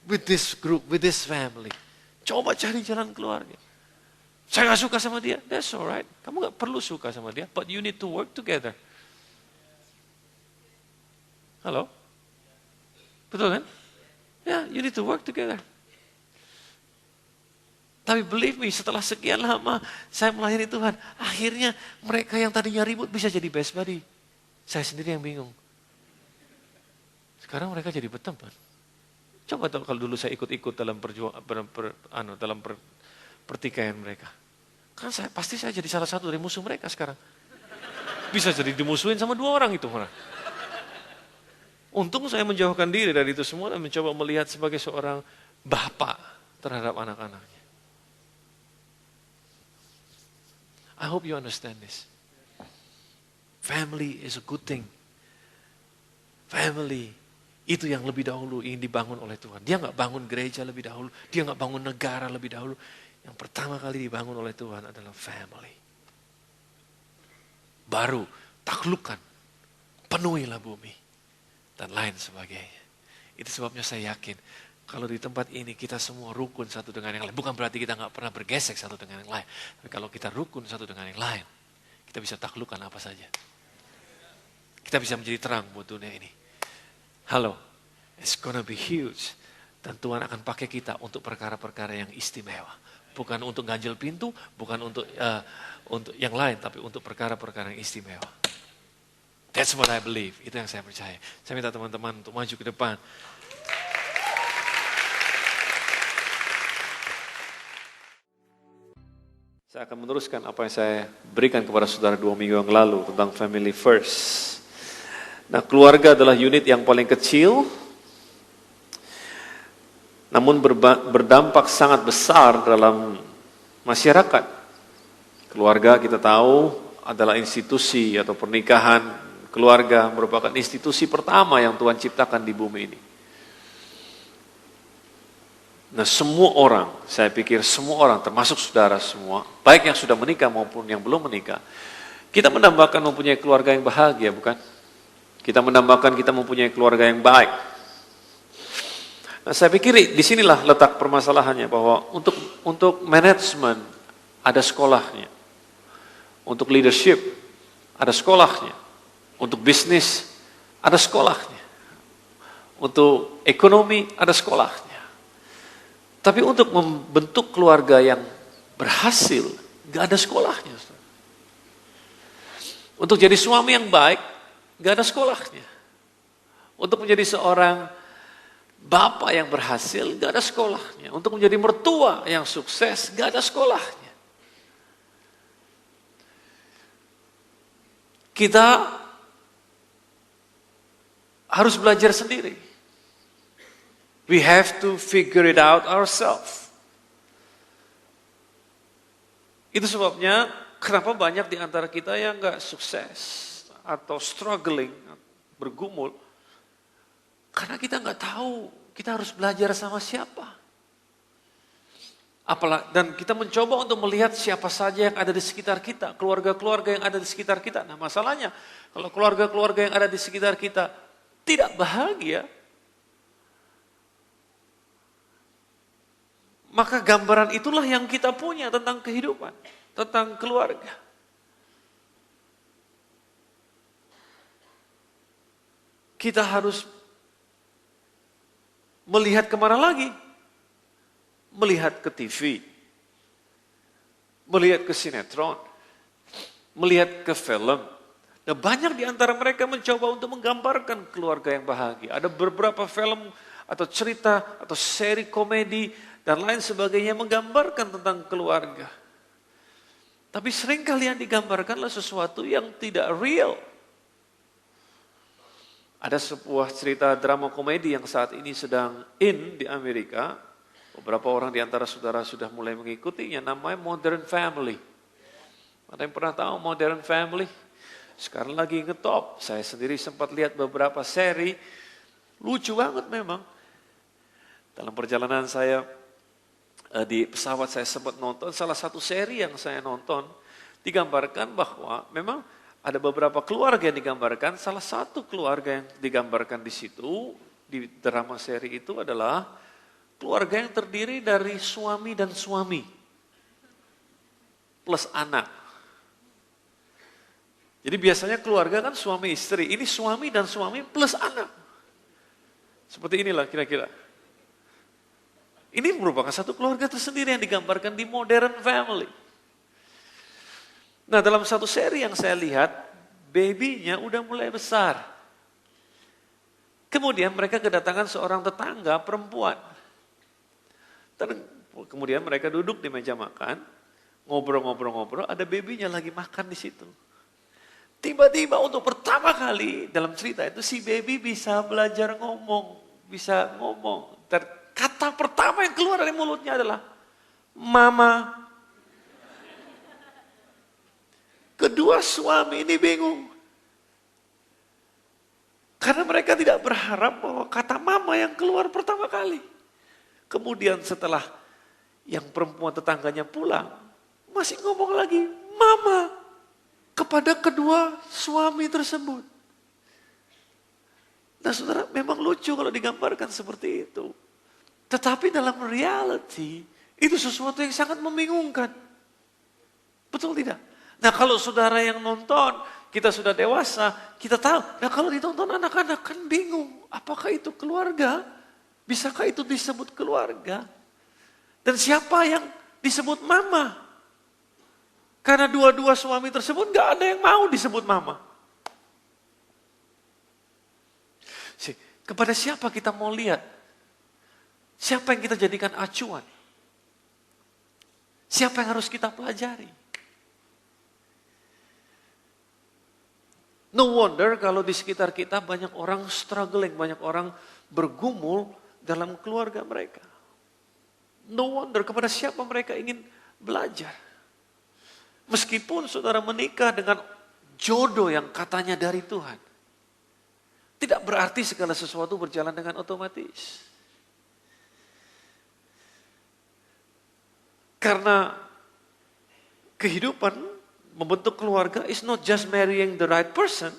With this group, with this family. Coba cari jalan keluarnya. Saya gak suka sama dia, that's alright. Kamu gak perlu suka sama dia, but you need to work together. Halo? Betul kan? Ya, you need to work together. Tapi believe me, setelah sekian lama saya melayani Tuhan, akhirnya mereka yang tadinya ribut bisa jadi best buddy. Saya sendiri yang bingung. Sekarang mereka jadi berteman. Coba tahu kalau dulu saya ikut-ikut dalam pertikaian mereka. Kan pasti saya jadi salah satu dari musuh mereka sekarang. Bisa jadi dimusuhin sama 2 orang itu malah. Untung saya menjauhkan diri dari itu semua dan mencoba melihat sebagai seorang bapak terhadap anak-anaknya. I hope you understand this. Family is a good thing. Family itu yang lebih dahulu ingin dibangun oleh Tuhan. Dia nggak bangun gereja lebih dahulu, dia nggak bangun negara lebih dahulu. Yang pertama kali dibangun oleh Tuhan adalah family. Baru taklukkan, penuhilah bumi, dan lain sebagainya. Itu sebabnya saya yakin, kalau di tempat ini kita semua rukun satu dengan yang lain. Bukan berarti kita nggak pernah bergesek satu dengan yang lain. Tapi kalau kita rukun satu dengan yang lain, kita bisa taklukkan apa saja. Kita bisa menjadi terang buat dunia ini. Halo, it's gonna be huge. Dan Tuhan akan pakai kita untuk perkara-perkara yang istimewa. Bukan untuk ganjil pintu, bukan untuk yang lain, tapi untuk perkara-perkara yang istimewa. That's what I believe. Itu yang saya percaya. Saya minta teman-teman untuk maju ke depan. Saya akan meneruskan apa yang saya berikan kepada saudara 2 minggu yang lalu tentang family first. Nah, keluarga adalah unit yang paling kecil, namun berdampak sangat besar dalam masyarakat. Keluarga kita tahu adalah institusi atau pernikahan. Keluarga merupakan institusi pertama yang Tuhan ciptakan di bumi ini. Nah, semua orang, saya pikir semua orang, termasuk saudara semua, baik yang sudah menikah maupun yang belum menikah, kita mendambakan mempunyai keluarga yang bahagia, bukan? Kita mendambakan kita mempunyai keluarga yang baik. Nah, saya pikir disinilah letak permasalahannya, bahwa untuk manajemen ada sekolahnya, untuk leadership ada sekolahnya, untuk bisnis ada sekolahnya, untuk ekonomi ada sekolahnya. Tapi untuk membentuk keluarga yang berhasil, gak ada sekolahnya. Untuk jadi suami yang baik, gak ada sekolahnya. Untuk menjadi seorang bapak yang berhasil, gak ada sekolahnya. Untuk menjadi mertua yang sukses, gak ada sekolahnya. Kita harus belajar sendiri. We have to figure it out ourselves. Itu sebabnya kenapa banyak di antara kita yang gak sukses atau struggling, bergumul. Karena kita gak tahu kita harus belajar sama siapa. Dan kita mencoba untuk melihat siapa saja yang ada di sekitar kita, keluarga-keluarga yang ada di sekitar kita. Nah, masalahnya kalau keluarga-keluarga yang ada di sekitar kita tidak bahagia, maka gambaran itulah yang kita punya tentang kehidupan, tentang keluarga. Kita harus melihat kemana lagi? Melihat ke TV, melihat ke sinetron, melihat ke film. Nah, banyak di antara mereka mencoba untuk menggambarkan keluarga yang bahagia. Ada beberapa film atau cerita atau seri komedi dan lain sebagainya menggambarkan tentang keluarga. Tapi seringkali yang digambarkanlah sesuatu yang tidak real. Ada sebuah cerita drama komedi yang saat ini sedang di Amerika. Beberapa orang di antara saudara sudah mulai mengikutinya, namanya Modern Family. Ada yang pernah tahu Modern Family? Sekarang lagi ngetop. Saya sendiri sempat lihat beberapa seri, lucu banget memang. Dalam perjalanan saya di pesawat saya sempat nonton salah satu seri yang saya nonton, digambarkan bahwa memang ada beberapa keluarga yang digambarkan. Salah satu keluarga yang digambarkan di situ, di drama seri itu adalah keluarga yang terdiri dari suami dan suami. plus anak. Jadi biasanya keluarga kan suami istri, ini suami dan suami plus anak. Seperti inilah kira-kira. Ini merupakan satu keluarga tersendiri yang digambarkan di Modern Family. Nah, dalam satu seri yang saya lihat, babynya udah mulai besar. Kemudian mereka kedatangan seorang tetangga perempuan. Kemudian mereka duduk di meja makan, ngobrol-ngobrol, ada babynya lagi makan di situ. Tiba-tiba untuk pertama kali dalam cerita itu si baby bisa belajar ngomong, bisa ngomong. Kata pertama yang keluar dari mulutnya adalah mama. Kedua suami ini bingung. Karena mereka tidak berharap bahwa kata mama yang keluar pertama kali. Kemudian setelah yang perempuan tetangganya pulang, masih ngomong lagi mama kepada kedua suami tersebut. Nah saudara, memang lucu kalau digambarkan seperti itu. Tetapi dalam reality, itu sesuatu yang sangat membingungkan. Betul tidak? Nah kalau saudara yang nonton, kita sudah dewasa, kita tahu. Nah kalau ditonton anak-anak kan bingung. Apakah itu keluarga? Bisakah itu disebut keluarga? Dan siapa yang disebut mama? Karena dua-dua suami tersebut gak ada yang mau disebut mama. Kepada siapa kita mau lihat? Siapa yang kita jadikan acuan? Siapa yang harus kita pelajari? No wonder kalau di sekitar kita banyak orang struggling, banyak orang bergumul dalam keluarga mereka. No wonder kepada siapa mereka ingin belajar. Meskipun saudara menikah dengan jodoh yang katanya dari Tuhan, tidak berarti segala sesuatu berjalan dengan otomatis. Karena kehidupan membentuk keluarga is not just marrying the right person,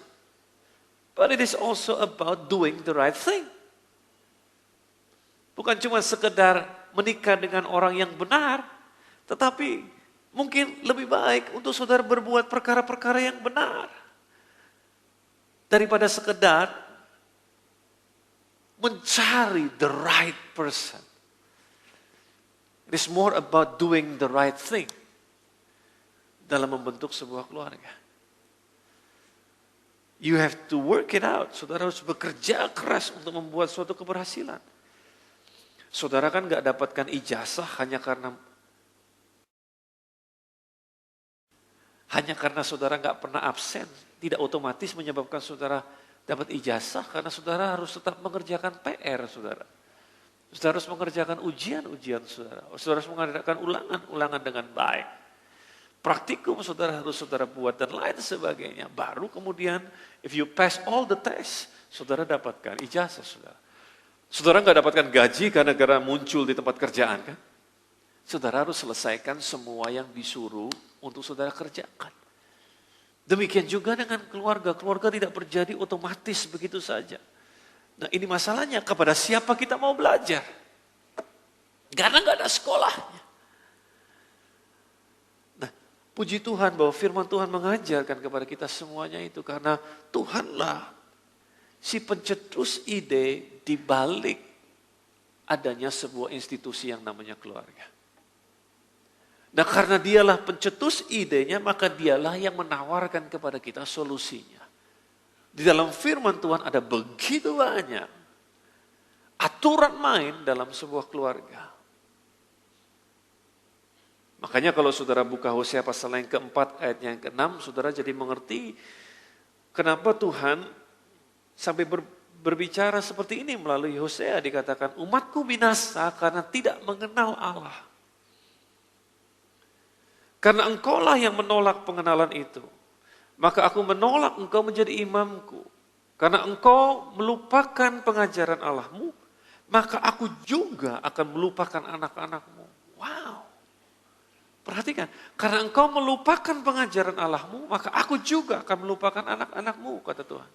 but it is also about doing the right thing. Bukan cuma sekedar menikah dengan orang yang benar, tetapi mungkin lebih baik untuk saudara berbuat perkara-perkara yang benar. Daripada sekedar mencari the right person. It is more about doing the right thing dalam membentuk sebuah keluarga. You have to work it out. Saudara harus bekerja keras untuk membuat suatu keberhasilan. Saudara kan gak dapatkan ijazah hanya karena saudara gak pernah absen. Tidak otomatis menyebabkan saudara dapat ijazah karena saudara harus tetap mengerjakan PR saudara. Saudara harus mengerjakan ujian-ujian saudara. Saudara harus mengerjakan ulangan-ulangan dengan baik. Praktikum saudara harus saudara buat dan lain sebagainya. Baru kemudian if you pass all the tests, saudara dapatkan ijazah saudara. Saudara nggak dapatkan gaji karena muncul di tempat kerjaan kan? Saudara harus selesaikan semua yang disuruh untuk saudara kerjakan. Demikian juga dengan keluarga. Keluarga tidak terjadi otomatis begitu saja. Nah ini masalahnya, kepada siapa kita mau belajar? Karena nggak ada sekolahnya. Nah puji Tuhan bahwa firman Tuhan mengajarkan kepada kita semuanya itu. Karena Tuhanlah si pencetus ide di balik adanya sebuah institusi yang namanya keluarga. Nah karena dialah pencetus idenya, maka dialah yang menawarkan kepada kita solusinya. Di dalam firman Tuhan ada begitu banyak aturan main dalam sebuah keluarga. Makanya kalau saudara buka Hosea pasal yang keempat ayat yang ke-6, saudara jadi mengerti kenapa Tuhan sampai berbicara seperti ini melalui Hosea. Dikatakan umatku binasa karena tidak mengenal Allah. Karena engkaulah yang menolak pengenalan itu. Maka aku menolak engkau menjadi imamku. Karena engkau melupakan pengajaran Allahmu, maka aku juga akan melupakan anak-anakmu. Wow. Perhatikan, karena engkau melupakan pengajaran Allahmu, maka aku juga akan melupakan anak-anakmu, kata Tuhan.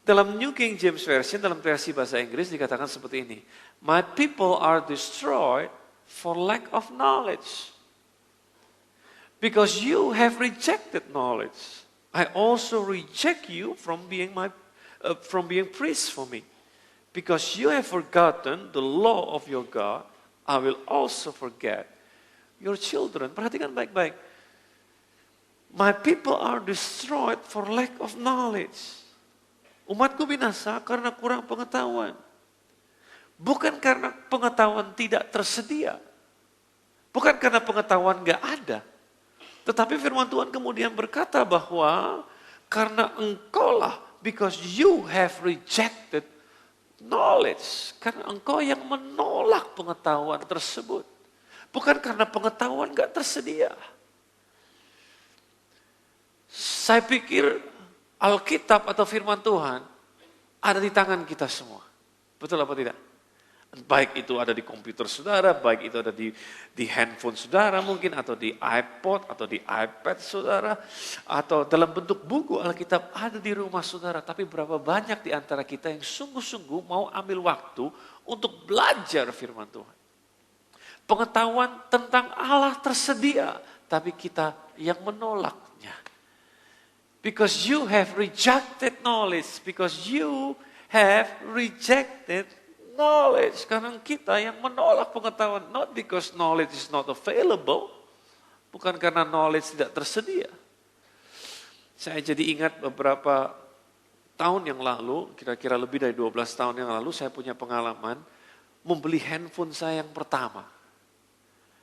Dalam New King James Version, dalam versi bahasa Inggris dikatakan seperti ini. My people are destroyed for lack of knowledge. Because you have rejected knowledge, I also reject you from being priest for me. Because you have forgotten the law of your God, I will also forget your children. Perhatikan baik-baik. My people are destroyed for lack of knowledge. Umatku binasa karena kurang pengetahuan. Bukan karena pengetahuan tidak tersedia. Bukan karena pengetahuan gak ada. Tetapi firman Tuhan kemudian berkata bahwa karena engkaulah, because you have rejected knowledge. Karena engkau yang menolak pengetahuan tersebut. Bukan karena pengetahuan gak tersedia. Saya pikir Alkitab atau firman Tuhan ada di tangan kita semua. Betul apa tidak? Baik itu ada di komputer saudara, baik itu ada di handphone saudara mungkin, atau di iPod, atau di iPad saudara, atau dalam bentuk buku Alkitab ada di rumah saudara. Tapi berapa banyak di antara kita yang sungguh-sungguh mau ambil waktu untuk belajar firman Tuhan. Pengetahuan tentang Allah tersedia, tapi kita yang menolaknya. Because you have rejected knowledge, because you have rejected knowledge. Karena kita yang menolak pengetahuan. Not because knowledge is not available. Bukan karena knowledge tidak tersedia. Saya jadi ingat beberapa tahun yang lalu, kira-kira lebih dari 12 tahun yang lalu, saya punya pengalaman membeli handphone saya yang pertama.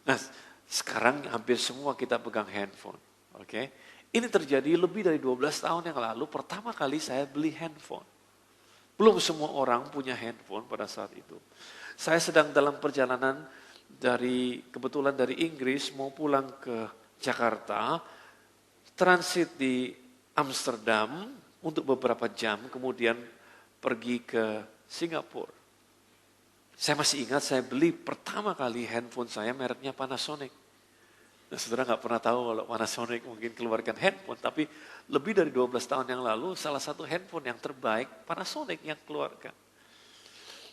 Nah, sekarang hampir semua kita pegang handphone. Oke? Ini terjadi lebih dari 12 tahun yang lalu, pertama kali saya beli handphone. Belum semua orang punya handphone pada saat itu. Saya sedang dalam perjalanan kebetulan dari Inggris mau pulang ke Jakarta, transit di Amsterdam untuk beberapa jam, kemudian pergi ke Singapura. Saya masih ingat saya beli pertama kali handphone saya mereknya Panasonic. Nah, saudara nggak pernah tahu kalau Panasonic mungkin keluarkan handphone, tapi lebih dari 12 tahun yang lalu salah satu handphone yang terbaik Panasonic yang keluarkan.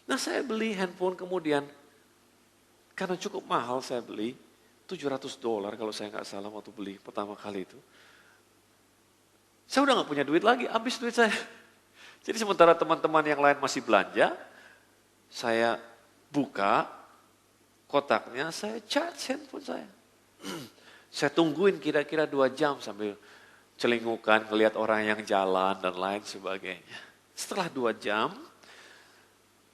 Nah, saya beli handphone kemudian karena cukup mahal saya beli $700 kalau saya nggak salah waktu beli pertama kali itu. Saya udah nggak punya duit lagi, habis duit saya. Jadi sementara teman-teman yang lain masih belanja, saya buka kotaknya, saya charge handphone saya. Saya tungguin kira-kira 2 jam sambil celingukan, ngelihat orang yang jalan dan lain sebagainya. Setelah 2 jam,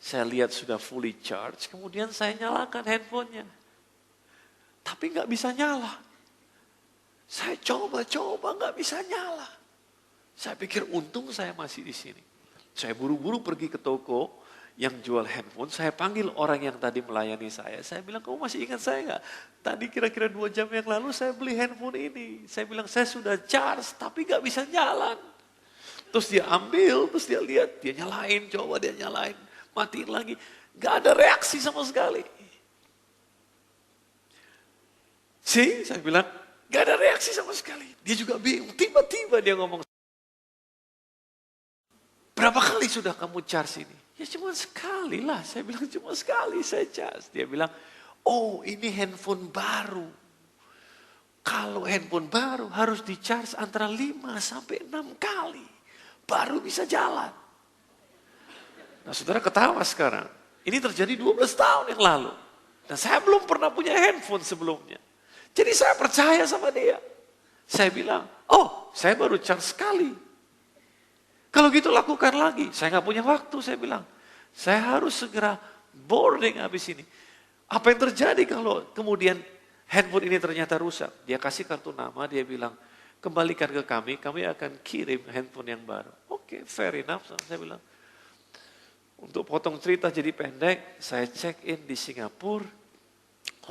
saya lihat sudah fully charge, kemudian saya nyalakan handphonenya. Tapi nggak bisa nyala. Saya coba nggak bisa nyala. Saya pikir untung saya masih di sini. Saya buru-buru pergi ke toko yang jual handphone, saya panggil orang yang tadi melayani saya. Saya bilang, kamu masih ingat saya nggak? Tadi kira-kira 2 jam yang lalu saya beli handphone ini. Saya bilang, saya sudah charge tapi nggak bisa jalan. Terus dia ambil, terus dia lihat, dia nyalain, coba dia nyalain, matiin lagi. Nggak ada reaksi sama sekali. Saya bilang, nggak ada reaksi sama sekali. Dia juga bingung, tiba-tiba dia ngomong, berapa kali sudah kamu charge ini? Ya cuma sekali lah, saya bilang cuma sekali saya charge. Dia bilang, oh ini handphone baru. Kalau handphone baru harus di charge antara 5 sampai 6 kali. Baru bisa jalan. Nah, saudara ketawa sekarang. Ini terjadi 12 tahun yang lalu. Dan saya belum pernah punya handphone sebelumnya. Jadi saya percaya sama dia. Saya bilang, oh saya baru charge sekali. Kalau gitu lakukan lagi. Saya nggak punya waktu, saya bilang. Saya harus segera boarding habis ini. Apa yang terjadi kalau kemudian handphone ini ternyata rusak? Dia kasih kartu nama, dia bilang, kembalikan ke kami akan kirim handphone yang baru. Oke, fair enough, saya bilang. Untuk potong cerita jadi pendek, saya check in di Singapura.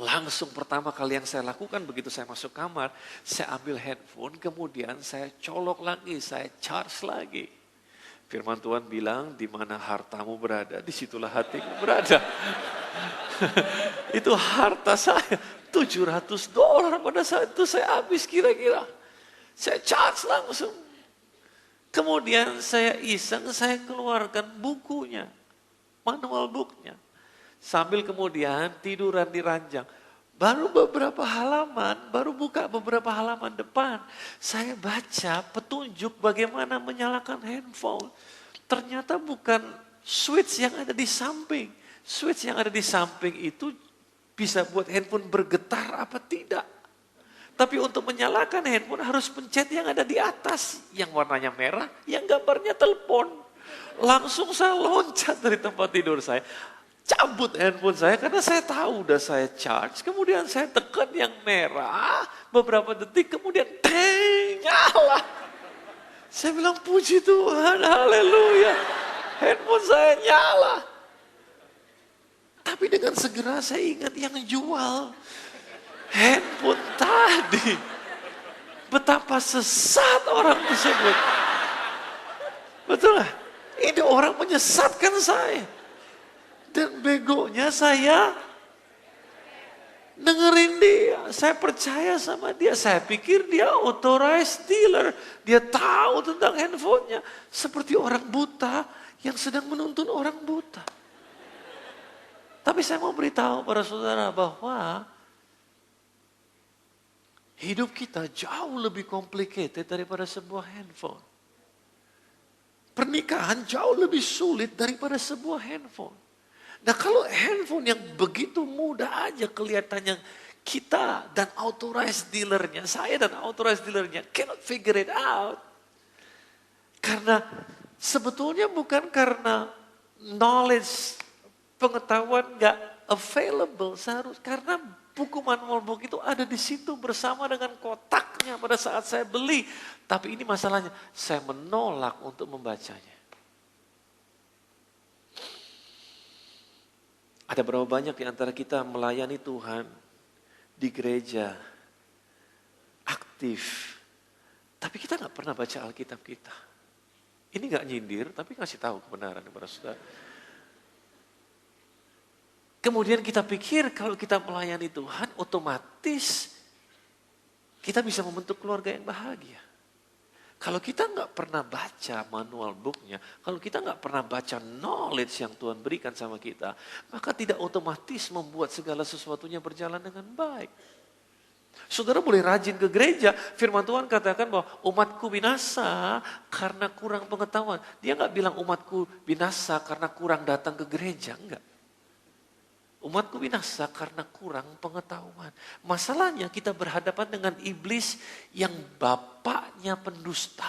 Langsung pertama kali yang saya lakukan begitu saya masuk kamar, saya ambil handphone, kemudian saya colok lagi, saya charge lagi. Firman Tuhan bilang, di mana hartamu berada, disitulah hatimu berada. Itu harta saya, $700 pada saat itu saya habis kira-kira. Saya charge langsung. Kemudian saya iseng, saya keluarkan bukunya, manual booknya. Sambil kemudian tiduran di ranjang. Baru beberapa halaman, baru buka beberapa halaman depan. Saya baca petunjuk bagaimana menyalakan handphone. Ternyata bukan switch yang ada di samping. Switch yang ada di samping itu bisa buat handphone bergetar apa tidak. Tapi untuk menyalakan handphone harus pencet yang ada di atas. Yang warnanya merah, yang gambarnya telepon. Langsung saya loncat dari tempat tidur saya. Cabut handphone saya karena saya tahu udah saya charge. Kemudian saya tekan yang merah. Beberapa detik kemudian nyala. Saya bilang puji Tuhan, haleluya. Handphone saya nyala. Tapi dengan segera saya ingat yang jual handphone tadi. Betapa sesat orang tersebut. Betul lah. Ini orang menyesatkan saya. Dan begonya saya dengerin dia. Saya percaya sama dia. Saya pikir dia authorized dealer. Dia tahu tentang handphonenya. Seperti orang buta yang sedang menuntun orang buta. Tapi saya mau beritahu pada saudara bahwa hidup kita jauh lebih complicated daripada sebuah handphone. Pernikahan jauh lebih sulit daripada sebuah handphone. Nah kalau handphone yang begitu mudah aja kelihatannya kita dan authorized dealernya, saya dan authorized dealernya cannot figure it out. Karena sebetulnya bukan karena knowledge, pengetahuan gak available seharusnya. Karena buku manual book itu ada di situ bersama dengan kotaknya pada saat saya beli. Tapi ini masalahnya, saya menolak untuk membacanya. Ada berapa banyak di antara kita melayani Tuhan di gereja, aktif, tapi kita gak pernah baca Alkitab kita. Ini gak nyindir, tapi ngasih tahu kebenaran kepada saudara. Kemudian kita pikir kalau kita melayani Tuhan, otomatis kita bisa membentuk keluarga yang bahagia. Kalau kita nggak pernah baca manual booknya, kalau kita nggak pernah baca knowledge yang Tuhan berikan sama kita, maka tidak otomatis membuat segala sesuatunya berjalan dengan baik. Saudara boleh rajin ke gereja, firman Tuhan katakan bahwa umatku binasa karena kurang pengetahuan. Dia nggak bilang umatku binasa karena kurang datang ke gereja, enggak. Umatku binasa karena kurang pengetahuan. Masalahnya kita berhadapan dengan iblis yang bapaknya pendusta.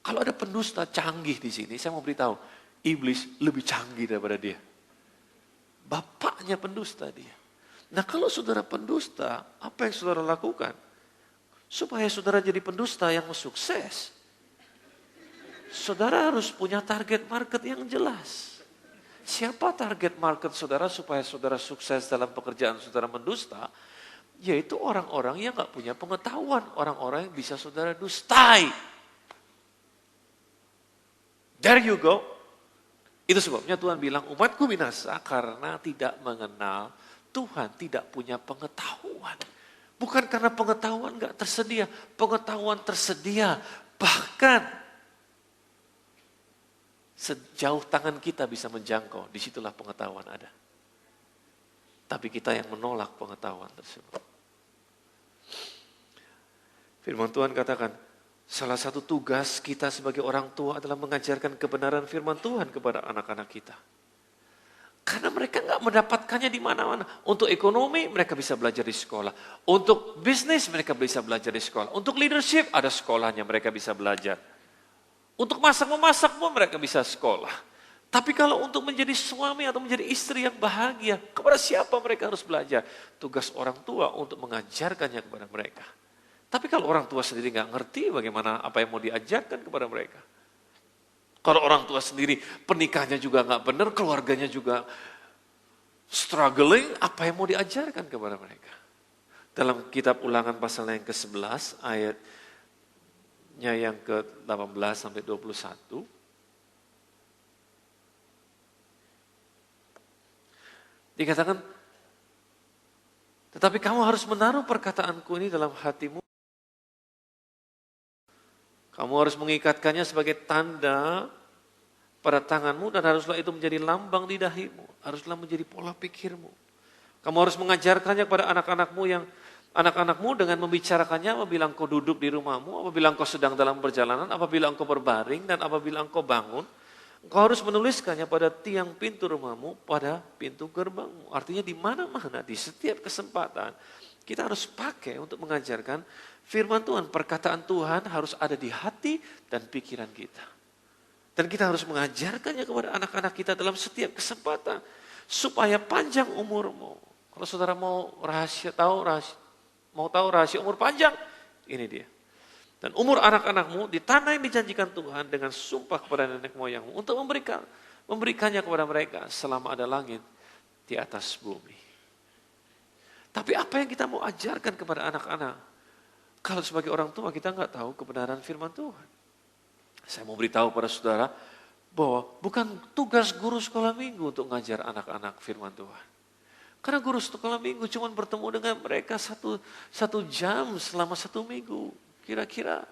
Kalau ada pendusta canggih di sini, saya mau beritahu, iblis lebih canggih daripada dia. Bapaknya pendusta dia. Nah kalau saudara pendusta, apa yang saudara lakukan? Supaya saudara jadi pendusta yang sukses, saudara harus punya target market yang jelas. Siapa target market saudara supaya saudara sukses dalam pekerjaan saudara mendusta? Yaitu orang-orang yang gak punya pengetahuan. Orang-orang yang bisa saudara dustai. There you go. Itu sebabnya Tuhan bilang umatku binasa karena tidak mengenal Tuhan, tidak punya pengetahuan. Bukan karena pengetahuan gak tersedia. Pengetahuan tersedia. Bahkan sejauh tangan kita bisa menjangkau, disitulah pengetahuan ada. Tapi kita yang menolak pengetahuan tersebut. Firman Tuhan katakan, salah satu tugas kita sebagai orang tua adalah mengajarkan kebenaran firman Tuhan kepada anak-anak kita. Karena mereka gak mendapatkannya di mana-mana. Untuk ekonomi mereka bisa belajar di sekolah. Untuk bisnis mereka bisa belajar di sekolah. Untuk leadership ada sekolahnya mereka bisa belajar. Untuk masak-memasak pun mereka bisa sekolah. Tapi kalau untuk menjadi suami atau menjadi istri yang bahagia, kepada siapa mereka harus belajar? Tugas orang tua untuk mengajarkannya kepada mereka. Tapi kalau orang tua sendiri nggak ngerti bagaimana apa yang mau diajarkan kepada mereka. Kalau orang tua sendiri pernikahannya juga nggak benar, keluarganya juga struggling, apa yang mau diajarkan kepada mereka? Dalam kitab Ulangan pasal yang ke-11 ayat yang ke-18 sampai 21. Dikatakan, tetapi kamu harus menaruh perkataanku ini dalam hatimu. Kamu harus mengikatkannya sebagai tanda pada tanganmu dan haruslah itu menjadi lambang di dahimu. Haruslah menjadi pola pikirmu. Kamu harus mengajarkannya kepada anak-anakmu dengan membicarakannya apabila engkau duduk di rumahmu, apabila engkau sedang dalam perjalanan, apabila engkau berbaring, dan apabila engkau bangun. Engkau harus menuliskannya pada tiang pintu rumahmu, pada pintu gerbangmu. Artinya di mana-mana, di setiap kesempatan, kita harus pakai untuk mengajarkan firman Tuhan. Perkataan Tuhan harus ada di hati dan pikiran kita. Dan kita harus mengajarkannya kepada anak-anak kita dalam setiap kesempatan. Supaya panjang umurmu. Kalau saudara mau tahu rahasia umur panjang, ini dia. Dan umur anak-anakmu di tanah yang dijanjikan Tuhan dengan sumpah kepada nenek moyangmu untuk memberikannya kepada mereka selama ada langit di atas bumi. Tapi apa yang kita mau ajarkan kepada anak-anak? Kalau sebagai orang tua kita nggak tahu kebenaran firman Tuhan. Saya mau beritahu pada saudara bahwa bukan tugas guru sekolah minggu untuk mengajar anak-anak firman Tuhan. Karena guru sekolah minggu cuma bertemu dengan mereka satu jam selama 1 minggu. Kira-kira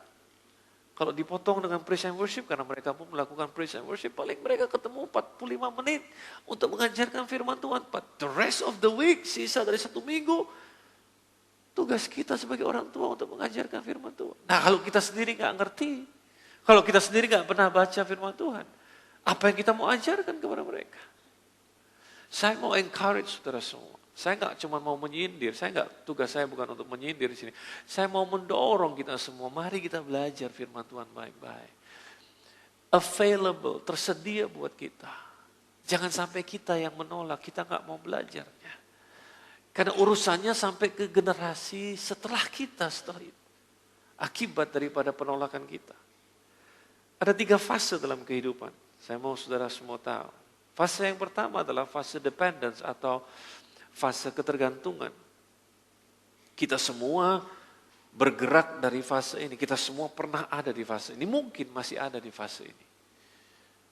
kalau dipotong dengan praise and worship, karena mereka pun melakukan praise and worship, paling mereka ketemu 45 menit untuk mengajarkan firman Tuhan. But the rest of the week, sisa dari 1 minggu, tugas kita sebagai orang tua untuk mengajarkan firman Tuhan. Nah kalau kita sendiri nggak ngerti, kalau kita sendiri nggak pernah baca firman Tuhan, apa yang kita mau ajarkan kepada mereka? Saya mau encourage saudara semua. Saya nggak cuma mau menyindir, tugas saya bukan untuk menyindir di sini. Saya mau mendorong kita semua, mari kita belajar firman Tuhan baik-baik. Available, tersedia buat kita. Jangan sampai kita yang menolak, kita nggak mau belajarnya. Karena urusannya sampai ke generasi setelah kita, setelah itu. Akibat daripada penolakan kita. Ada 3 fase dalam kehidupan. Saya mau saudara semua tahu. Fase yang pertama adalah fase dependence atau fase ketergantungan. Kita semua bergerak dari fase ini. Kita semua pernah ada di fase ini. Mungkin masih ada di fase ini.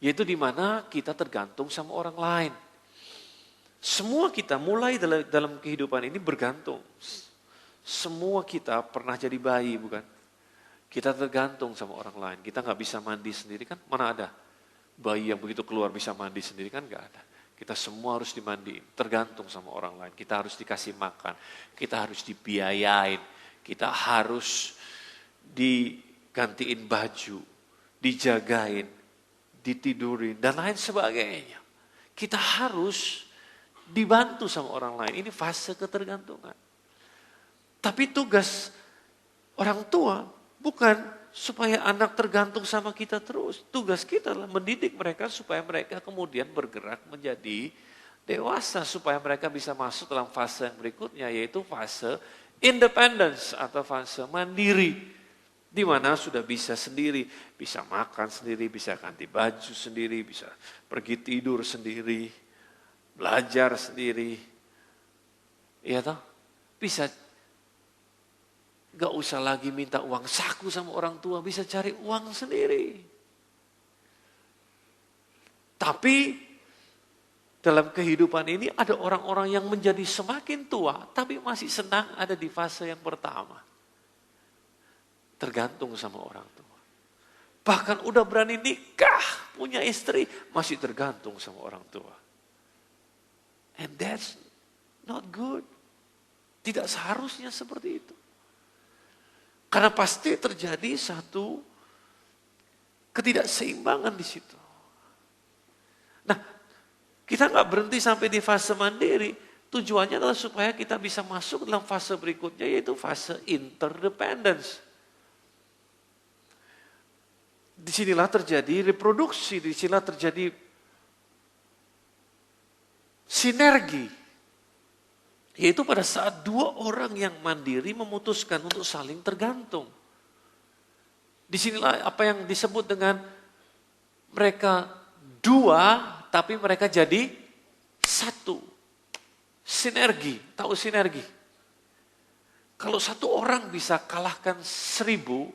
Yaitu di mana kita tergantung sama orang lain. Semua kita mulai dalam kehidupan ini bergantung. Semua kita pernah jadi bayi, bukan? Kita tergantung sama orang lain. Kita nggak bisa mandi sendiri kan? Mana ada bayi yang begitu keluar bisa mandi sendiri kan? Nggak ada. Kita semua harus dimandiin, tergantung sama orang lain. Kita harus dikasih makan, kita harus dibiayain, kita harus digantiin baju, dijagain, ditidurin, dan lain sebagainya. Kita harus dibantu sama orang lain. Ini fase ketergantungan. Tapi tugas orang tua bukan supaya anak tergantung sama kita terus. Tugas kita adalah mendidik mereka supaya mereka kemudian bergerak menjadi dewasa. Supaya mereka bisa masuk dalam fase yang berikutnya, yaitu fase independence atau fase mandiri. Di mana sudah bisa sendiri, bisa makan sendiri, bisa ganti baju sendiri, bisa pergi tidur sendiri, belajar sendiri. Iya toh? Bisa gak usah lagi minta uang saku sama orang tua, bisa cari uang sendiri. Tapi dalam kehidupan ini ada orang-orang yang menjadi semakin tua, tapi masih senang ada di fase yang pertama. Tergantung sama orang tua. Bahkan udah berani nikah, punya istri, masih tergantung sama orang tua. And that's not good. Tidak seharusnya seperti itu. Karena pasti terjadi satu ketidakseimbangan di situ. Nah, kita nggak berhenti sampai di fase mandiri. Tujuannya adalah supaya kita bisa masuk dalam fase berikutnya, yaitu fase interdependence. Disinilah terjadi reproduksi, disinilah terjadi sinergi. Yaitu pada saat 2 orang yang mandiri memutuskan untuk saling tergantung. Disinilah apa yang disebut dengan mereka 2, tapi mereka jadi 1. Sinergi, tahu sinergi? Kalau 1 orang bisa kalahkan 1000,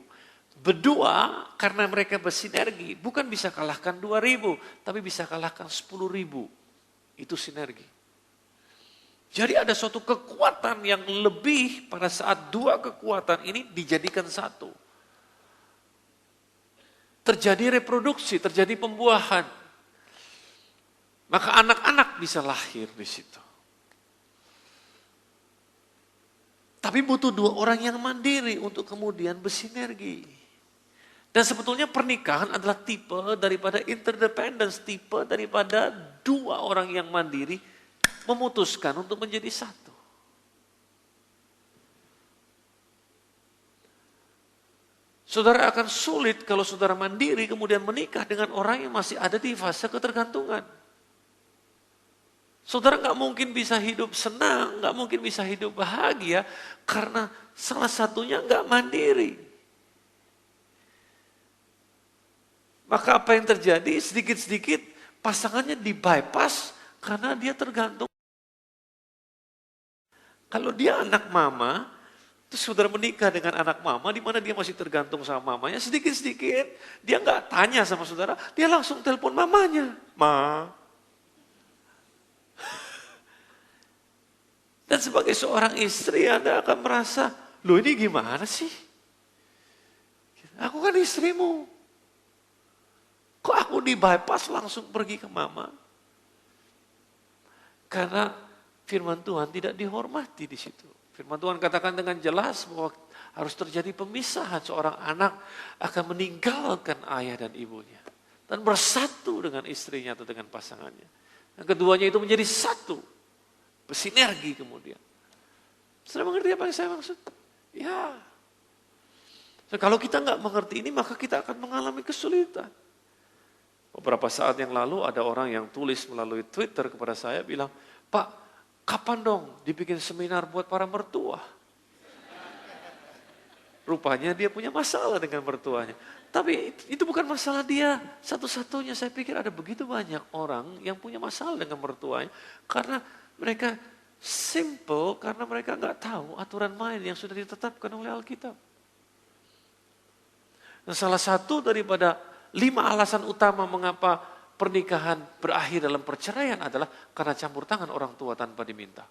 berdua karena mereka bersinergi, bukan bisa kalahkan 2000, tapi bisa kalahkan 10.000. Itu sinergi. Jadi ada suatu kekuatan yang lebih pada saat 2 kekuatan ini dijadikan 1. Terjadi reproduksi, terjadi pembuahan. Maka anak-anak bisa lahir di situ. Tapi butuh dua orang yang mandiri untuk kemudian bersinergi. Dan sebetulnya pernikahan adalah tipe daripada interdependence, tipe daripada dua orang yang mandiri memutuskan untuk menjadi satu. Saudara akan sulit kalau saudara mandiri kemudian menikah dengan orang yang masih ada di fase ketergantungan. Saudara nggak mungkin bisa hidup senang, nggak mungkin bisa hidup bahagia karena salah satunya nggak mandiri. Maka apa yang terjadi? Sedikit-sedikit pasangannya di bypass karena dia tergantung. Kalau dia anak mama, terus saudara menikah dengan anak mama, di mana dia masih tergantung sama mamanya, sedikit-sedikit dia nggak tanya sama saudara, dia langsung telepon mamanya, Ma. Dan sebagai seorang istri Anda akan merasa, loh ini gimana sih? Aku kan istrimu. Kok aku di bypass langsung pergi ke mama? Karena firman Tuhan tidak dihormati di situ. Firman Tuhan katakan dengan jelas bahwa harus terjadi pemisahan, seorang anak akan meninggalkan ayah dan ibunya. Dan bersatu dengan istrinya atau dengan pasangannya. Dan keduanya itu menjadi satu. Bersinergi kemudian. Sudah mengerti apa yang saya maksud? Ya. So, kalau kita nggak mengerti ini, maka kita akan mengalami kesulitan. Beberapa saat yang lalu ada orang yang tulis melalui Twitter kepada saya bilang, Pak, kapan dong dibikin seminar buat para mertua? Rupanya dia punya masalah dengan mertuanya. Tapi itu bukan masalah dia satu-satunya. Saya pikir ada begitu banyak orang yang punya masalah dengan mertuanya. Karena mereka simple, karena mereka nggak tahu aturan main yang sudah ditetapkan oleh Alkitab. Nah, salah satu daripada 5 alasan utama mengapa pernikahan berakhir dalam perceraian adalah karena campur tangan orang tua tanpa diminta.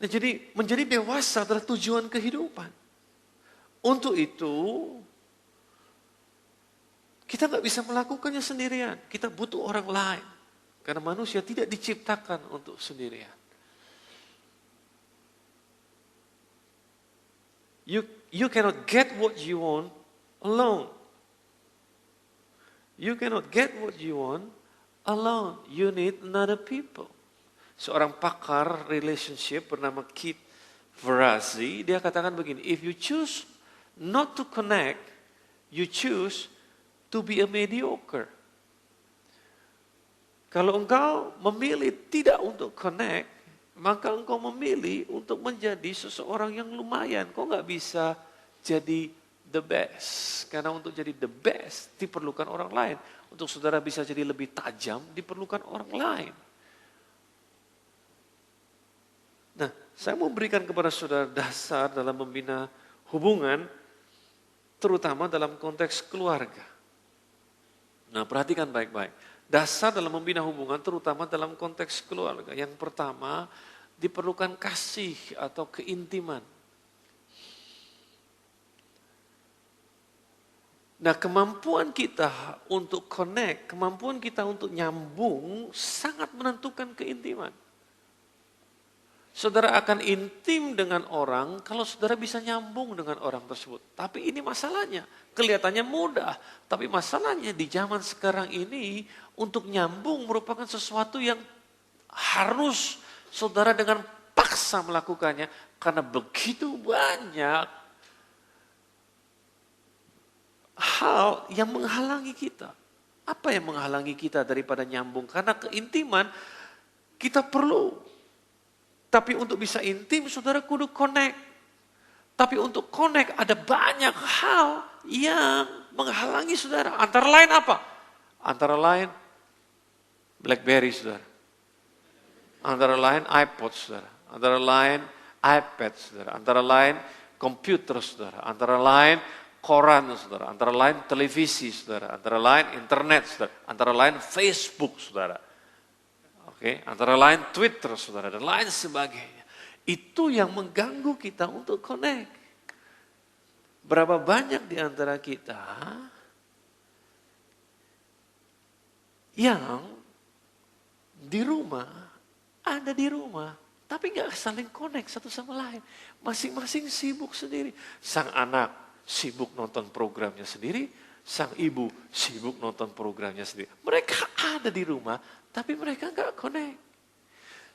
Nah, jadi menjadi dewasa adalah tujuan kehidupan. Untuk itu, kita nggak bisa melakukannya sendirian. Kita butuh orang lain. Karena manusia tidak diciptakan untuk sendirian. You cannot get what you want alone. You cannot get what you want alone. You need another people. Seorang pakar relationship bernama Keith Ferrazzi, dia katakan begini, if you choose not to connect, you choose to be a mediocre. Kalau engkau memilih tidak untuk connect, maka engkau memilih untuk menjadi seseorang yang lumayan. Kau nggak bisa jadi the best. Karena untuk jadi the best diperlukan orang lain. Untuk saudara bisa jadi lebih tajam diperlukan orang lain. Nah, saya mau berikan kepada saudara dasar dalam membina hubungan, terutama dalam konteks keluarga. Nah, perhatikan baik-baik. Dasar dalam membina hubungan terutama dalam konteks keluarga. Yang pertama, diperlukan kasih atau keintiman. Nah, kemampuan kita untuk connect, kemampuan kita untuk nyambung sangat menentukan keintiman. Saudara akan intim dengan orang kalau saudara bisa nyambung dengan orang tersebut. Tapi ini masalahnya, kelihatannya mudah. Tapi masalahnya di zaman sekarang ini untuk nyambung merupakan sesuatu yang harus saudara dengan paksa melakukannya. Karena begitu banyak hal yang menghalangi kita. Apa yang menghalangi kita daripada nyambung? Karena keintiman kita perlu. Tapi untuk bisa intim, saudara kudu connect. Tapi untuk connect ada banyak hal yang menghalangi saudara. Antara lain apa? Antara lain BlackBerry, saudara. Antara lain iPod, saudara. Antara lain iPad, saudara. Antara lain komputer, saudara. Antara lain koran, saudara. Antara lain televisi, saudara. Antara lain internet, saudara. Antara lain Facebook, saudara. Antara lain Twitter, saudara, dan lain sebagainya. Itu yang mengganggu kita untuk connect. Berapa banyak di antara kita yang di rumah ada di rumah, tapi nggak saling connect satu sama lain. Masing-masing sibuk sendiri. Sang anak sibuk nonton programnya sendiri, sang ibu sibuk nonton programnya sendiri. Mereka ada di rumah, tapi mereka nggak connect.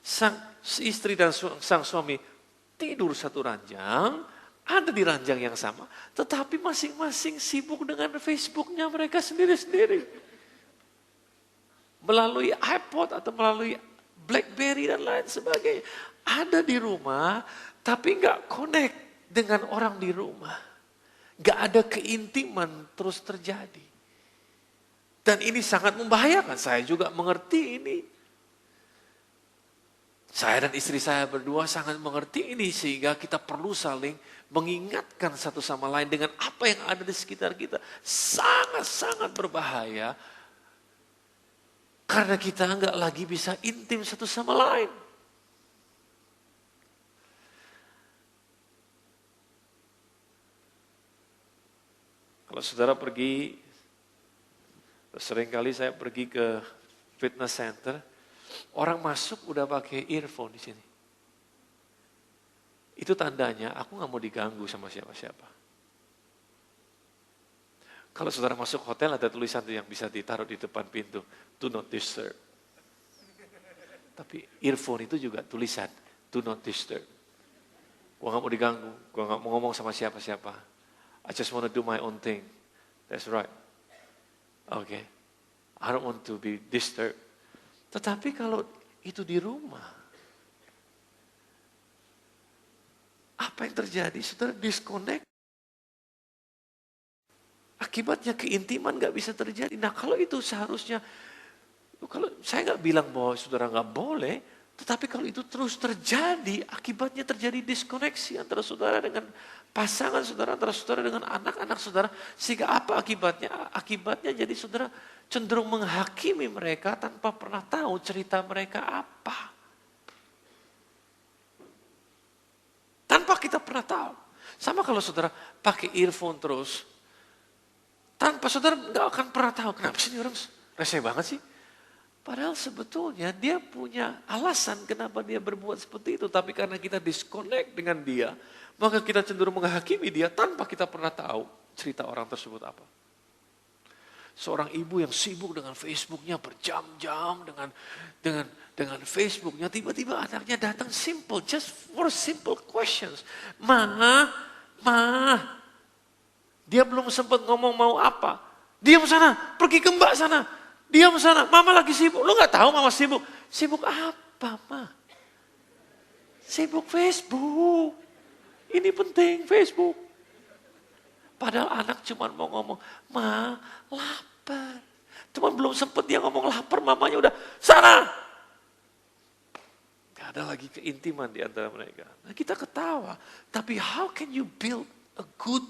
Sang istri dan sang suami tidur satu ranjang, ada di ranjang yang sama, tetapi masing-masing sibuk dengan Facebooknya mereka sendiri-sendiri. Melalui iPod atau melalui BlackBerry dan lain sebagainya. Ada di rumah, tapi nggak connect dengan orang di rumah. Nggak ada keintiman terus terjadi. Dan ini sangat membahayakan, saya juga mengerti ini. Saya dan istri saya berdua sangat mengerti ini sehingga kita perlu saling mengingatkan satu sama lain dengan apa yang ada di sekitar kita. Sangat-sangat berbahaya karena kita nggak lagi bisa intim satu sama lain. Kalau saudara pergi, seringkali saya pergi ke fitness center, orang masuk udah pakai earphone di sini. Itu tandanya aku nggak mau diganggu sama siapa-siapa. Kalau saudara masuk hotel ada tulisan tuh yang bisa ditaruh di depan pintu, do not disturb. Tapi earphone itu juga tulisan, do not disturb. Gua nggak mau diganggu, gua nggak mau ngomong sama siapa-siapa. I just want to do my own thing. That's right. Okay. I don't want to be disturbed. Tetapi kalau itu di rumah, apa yang terjadi? Saudara disconnect. Akibatnya keintiman gak bisa terjadi. Nah kalau itu seharusnya, kalau saya gak bilang bahwa saudara gak boleh, tetapi kalau itu terus terjadi, akibatnya terjadi diskoneksi antara saudara dengan pasangan saudara, antara saudara dengan anak-anak saudara. Sehingga apa akibatnya? Akibatnya jadi saudara cenderung menghakimi mereka tanpa pernah tahu cerita mereka apa. Tanpa kita pernah tahu. Sama kalau saudara pakai earphone terus, tanpa saudara nggak akan pernah tahu kenapa sih ini orang rese banget sih. Padahal sebetulnya dia punya alasan kenapa dia berbuat seperti itu. Tapi karena kita disconnect dengan dia, maka kita cenderung menghakimi dia tanpa kita pernah tahu cerita orang tersebut apa. Seorang ibu yang sibuk dengan Facebooknya berjam-jam dengan Facebooknya, tiba-tiba anaknya datang simple, just for simple questions. Ma, dia belum sempat ngomong mau apa. Diam sana, pergi ke mbak sana. Diam sana, mama lagi sibuk. Lu gak tahu mama sibuk. Sibuk apa, ma? Sibuk Facebook. Ini penting, Facebook. Padahal anak cuma mau ngomong, ma, lapar. Cuma belum sempat dia ngomong lapar, mamanya udah, sana. Gak ada lagi keintiman di antara mereka. Nah, kita ketawa. Tapi how can you build a good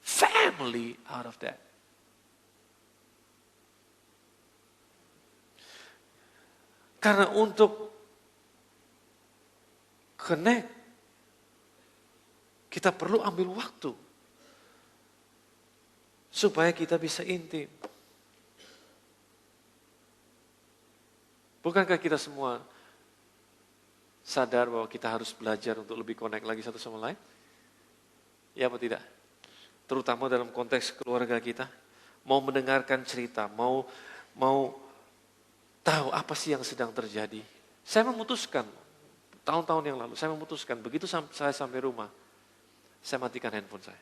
family out of that? Karena untuk connect, kita perlu ambil waktu supaya kita bisa intim. Bukankah kita semua sadar bahwa kita harus belajar untuk lebih connect lagi satu sama lain? Ya apa tidak? Terutama dalam konteks keluarga kita. Mau mendengarkan cerita, mau tahu apa sih yang sedang terjadi. Saya memutuskan, tahun-tahun yang lalu, saya memutuskan, begitu saya sampai rumah, saya matikan handphone saya.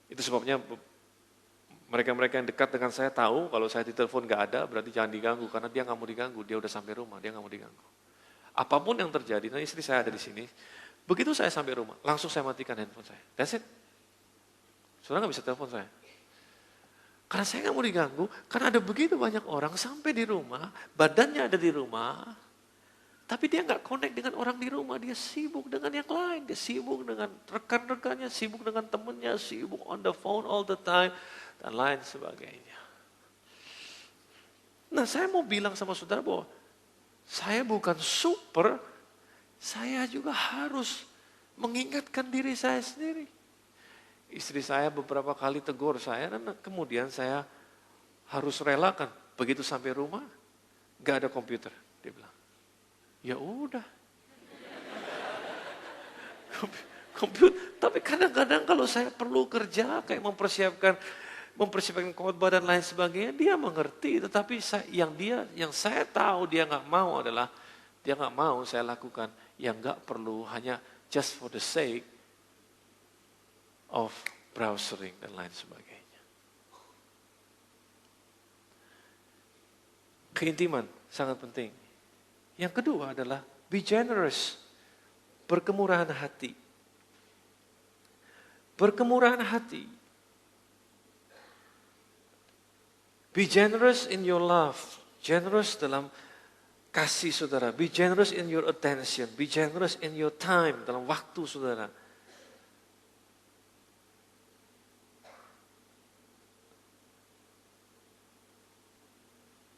Itu sebabnya mereka-mereka yang dekat dengan saya tahu, kalau saya ditelepon gak ada, berarti jangan diganggu, karena dia gak mau diganggu, dia udah sampai rumah, dia gak mau diganggu. Apapun yang terjadi, nah istri saya ada di sini, begitu saya sampai rumah, langsung saya matikan handphone saya. That's it. Saudara gak bisa telepon saya. Karena saya gak mau diganggu, karena ada begitu banyak orang sampai di rumah, badannya ada di rumah, tapi dia gak connect dengan orang di rumah, dia sibuk dengan yang lain, dia sibuk dengan rekan-rekannya, sibuk dengan temannya, sibuk on the phone all the time, dan lain sebagainya. Nah saya mau bilang sama saudara bahwa saya bukan super, saya juga harus mengingatkan diri saya sendiri. Istri saya beberapa kali tegur saya dan kemudian saya harus relakan. Begitu sampai rumah, gak ada komputer. Dia bilang, ya udah. Komputer. Tapi kadang-kadang kalau saya perlu kerja, kayak mempersiapkan khotbah dan lain sebagainya, dia mengerti. Tetapi yang saya tahu dia nggak mau adalah, dia nggak mau saya lakukan yang nggak perlu, hanya just for the sake of browsing dan lain sebagainya. Keintiman sangat penting. Yang kedua adalah be generous, berkemurahan hati. Berkemurahan hati. Be generous in your love. Generous dalam kasih saudara. Be generous in your attention. Be generous in your time. Dalam waktu saudara.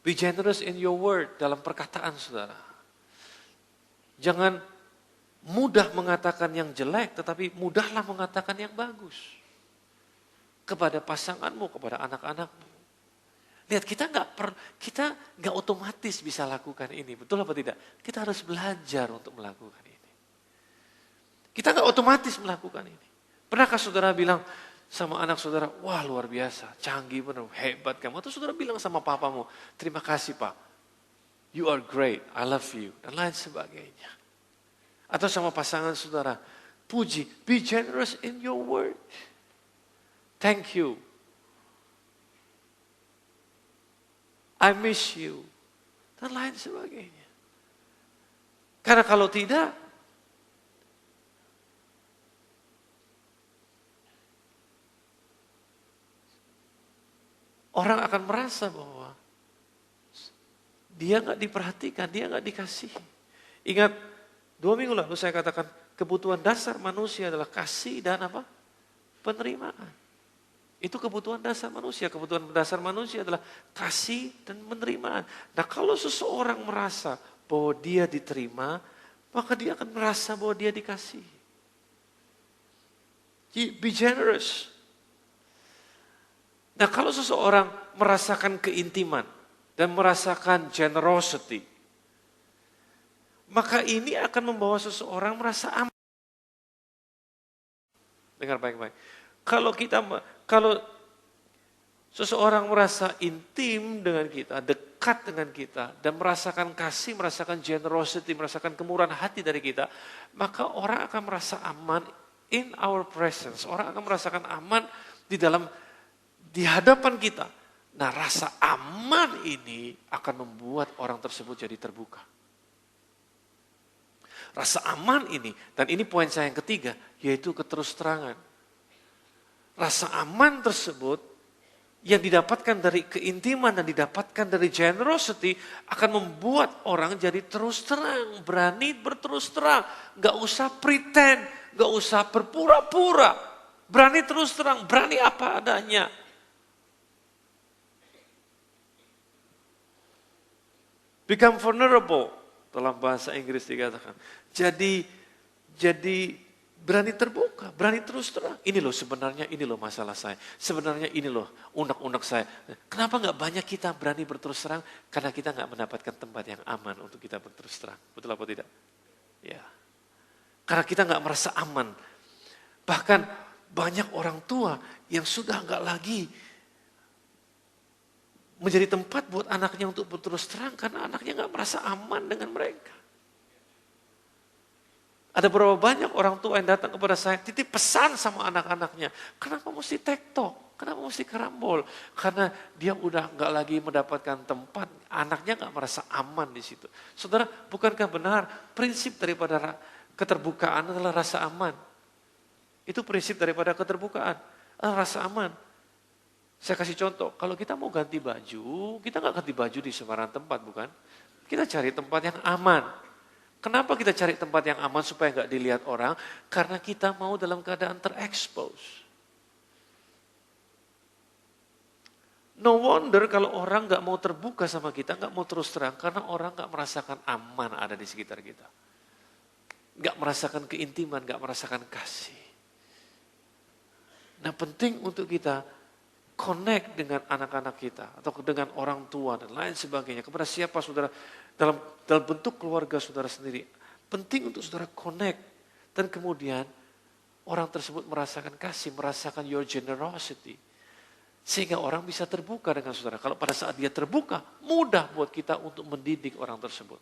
Be generous in your word. Dalam perkataan saudara. Jangan mudah mengatakan yang jelek, tetapi mudahlah mengatakan yang bagus. Kepada pasanganmu, kepada anak-anakmu. Lihat, kita nggak otomatis bisa lakukan ini, betul apa tidak? Kita harus belajar untuk melakukan ini. Kita nggak otomatis melakukan ini. Pernahkah saudara bilang sama anak saudara, wah luar biasa, canggih benar, hebat kamu. Atau saudara bilang sama papamu, terima kasih pak, you are great, I love you, dan lain sebagainya. Atau sama pasangan saudara, puji, be generous in your word. Thank you. I miss you. Dan lain sebagainya. Karena kalau tidak, orang akan merasa bahwa dia nggak diperhatikan, dia nggak dikasihi. Ingat, 2 minggu lalu saya katakan kebutuhan dasar manusia adalah kasih dan apa? Penerimaan. Itu kebutuhan dasar manusia. Kebutuhan dasar manusia adalah kasih dan penerimaan. Nah kalau seseorang merasa bahwa dia diterima, maka dia akan merasa bahwa dia dikasih. Be generous. Nah kalau seseorang merasakan keintiman dan merasakan generosity, maka ini akan membawa seseorang merasa aman. Dengar baik-baik. Kalau seseorang merasa intim dengan kita, dekat dengan kita, dan merasakan kasih, merasakan generosity, merasakan kemurahan hati dari kita, maka orang akan merasa aman in our presence. Orang akan merasakan aman di hadapan kita. Nah, rasa aman ini akan membuat orang tersebut jadi terbuka. Rasa aman ini, dan ini poin saya yang ketiga, yaitu keterus-terangan. Rasa aman tersebut yang didapatkan dari keintiman dan didapatkan dari generosity akan membuat orang jadi terus terang, berani berterus terang. Gak usah pretend, gak usah berpura-pura. Berani terus terang, berani apa adanya. Become vulnerable. Dalam bahasa Inggris dikatakan. Jadi berani terbuka, berani terus terang. Ini loh sebenarnya, ini loh masalah saya. Sebenarnya ini loh unek-unek saya. Kenapa nggak banyak kita berani berterus terang? Karena kita nggak mendapatkan tempat yang aman untuk kita berterus terang. Betul apa tidak? Ya. Karena kita nggak merasa aman. Bahkan banyak orang tua yang sudah nggak lagi menjadi tempat buat anaknya untuk berterus terang karena anaknya nggak merasa aman dengan mereka. Ada berapa banyak orang tua yang datang kepada saya, titip pesan sama anak-anaknya. Kenapa mesti tektok? Kenapa mesti karambol? Karena dia udah nggak lagi mendapatkan tempat, anaknya nggak merasa aman di situ. Saudara, bukankah benar prinsip daripada keterbukaan adalah rasa aman? Itu prinsip daripada keterbukaan, adalah rasa aman. Saya kasih contoh, kalau kita mau ganti baju, kita nggak ganti baju di sembarang tempat, bukan? Kita cari tempat yang aman. Kenapa kita cari tempat yang aman supaya nggak dilihat orang? Karena kita mau dalam keadaan terekspos. No wonder kalau orang nggak mau terbuka sama kita, nggak mau terus terang, karena orang nggak merasakan aman ada di sekitar kita. Nggak merasakan keintiman, nggak merasakan kasih. Nah penting untuk kita connect dengan anak-anak kita atau dengan orang tua dan lain sebagainya. Kepada siapa saudara dalam bentuk keluarga saudara sendiri. Penting untuk saudara connect. Dan kemudian orang tersebut merasakan kasih, merasakan your generosity. Sehingga orang bisa terbuka dengan saudara. Kalau pada saat dia terbuka, mudah buat kita untuk mendidik orang tersebut.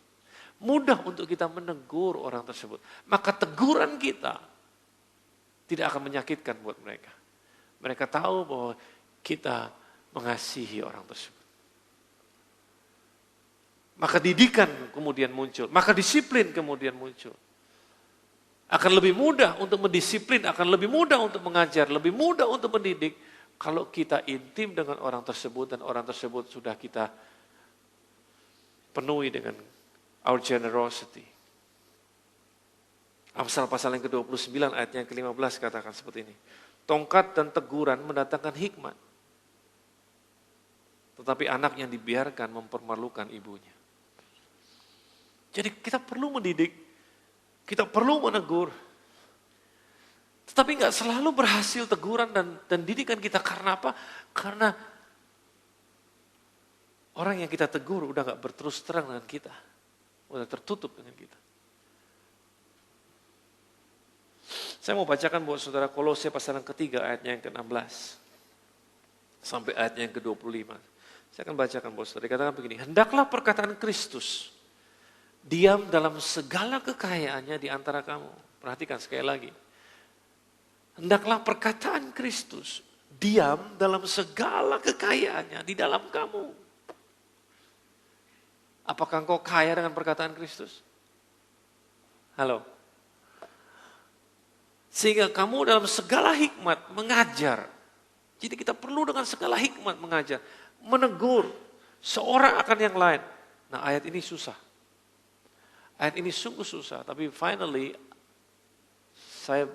Mudah untuk kita menegur orang tersebut. Maka teguran kita tidak akan menyakitkan buat mereka. Mereka tahu bahwa kita mengasihi orang tersebut. Maka didikan kemudian muncul. Maka disiplin kemudian muncul. Akan lebih mudah untuk mendisiplin, akan lebih mudah untuk mengajar, lebih mudah untuk mendidik. Kalau kita intim dengan orang tersebut dan orang tersebut sudah kita penuhi dengan our generosity. Amsal pasal yang ke-29 ayatnya yang ke-15 katakan seperti ini. Tongkat dan teguran mendatangkan hikmat. Tetapi anak yang dibiarkan mempermalukan ibunya. Jadi kita perlu mendidik, kita perlu menegur. Tetapi nggak selalu berhasil teguran dan didikan kita. Karena apa? Karena orang yang kita tegur udah nggak berterus terang dengan kita. Udah tertutup dengan kita. Saya mau bacakan buat saudara Kolose pasal yang ketiga ayatnya yang ke-16. Sampai ayatnya yang ke-25. Saya akan bacakan buat saudara. Dikatakan begini. Hendaklah perkataan Kristus diam dalam segala kekayaannya di antara kamu. Perhatikan sekali lagi. Hendaklah perkataan Kristus diam dalam segala kekayaannya di dalam kamu. Apakah engkau kaya dengan perkataan Kristus? Halo? Sehingga kamu dalam segala hikmat mengajar. Jadi kita perlu dengan segala hikmat mengajar. Menegur seorang akan yang lain. Nah ayat ini susah. Ayat ini sungguh susah. Tapi finally saya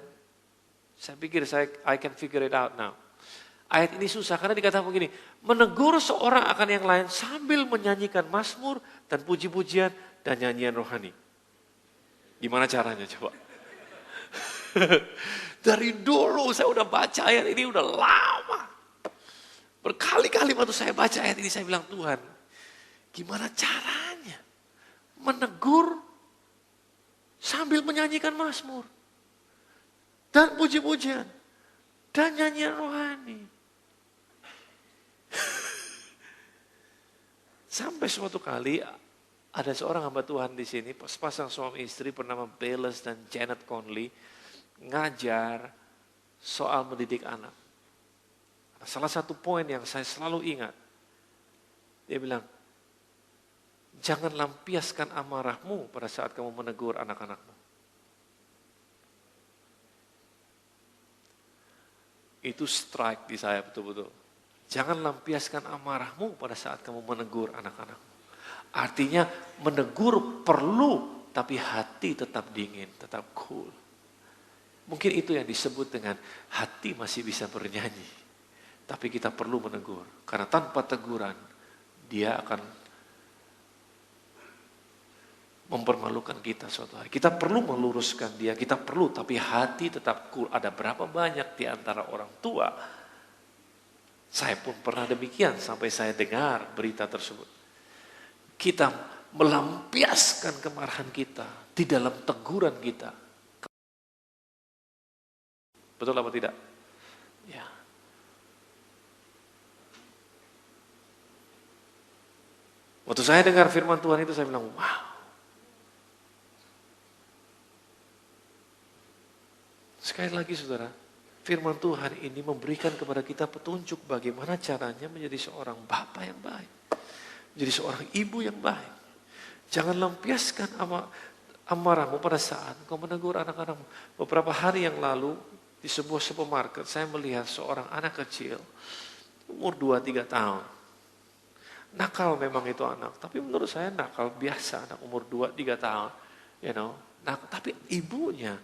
pikir I can figure it out now. Ayat ini susah karena dikatakan begini. Menegur seorang akan yang lain sambil menyanyikan mazmur dan puji-pujian dan nyanyian rohani. Gimana caranya coba? Dari dulu saya udah baca ayat ini udah lama. Berkali-kali waktu saya baca ayat ini saya bilang Tuhan, gimana caranya menegur sambil menyanyikan mazmur dan puji-pujian dan nyanyian rohani. Sampai suatu kali ada seorang hamba Tuhan di sini, sepasang suami istri bernama Bayless dan Janet Conley, ngajar soal mendidik anak. Salah satu poin yang saya selalu ingat, dia bilang, jangan lampiaskan amarahmu pada saat kamu menegur anak-anakmu. Itu strike di saya betul-betul. Jangan lampiaskan amarahmu pada saat kamu menegur anak-anakmu. Artinya menegur perlu, tapi hati tetap dingin, tetap cool. Mungkin itu yang disebut dengan hati masih bisa bernyanyi. Tapi kita perlu menegur. Karena tanpa teguran, dia akan mempermalukan kita suatu hari. Kita perlu meluruskan dia, kita perlu, tapi hati tetap cool. Ada berapa banyak di antara orang tua, saya pun pernah demikian sampai saya dengar berita tersebut. Kita melampiaskan kemarahan kita di dalam teguran kita. Betul apa tidak? Ya. Waktu saya dengar firman Tuhan itu saya bilang, wow. Sekali lagi saudara, firman Tuhan ini memberikan kepada kita petunjuk bagaimana caranya menjadi seorang bapak yang baik. Menjadi seorang ibu yang baik. Jangan lampiaskan amarahmu pada saat kau menegur anak-anakmu. Beberapa hari yang lalu di sebuah supermarket saya melihat seorang anak kecil umur 2-3 tahun. Nakal memang itu anak, tapi menurut saya nakal biasa anak umur 2-3 tahun. Nah, tapi ibunya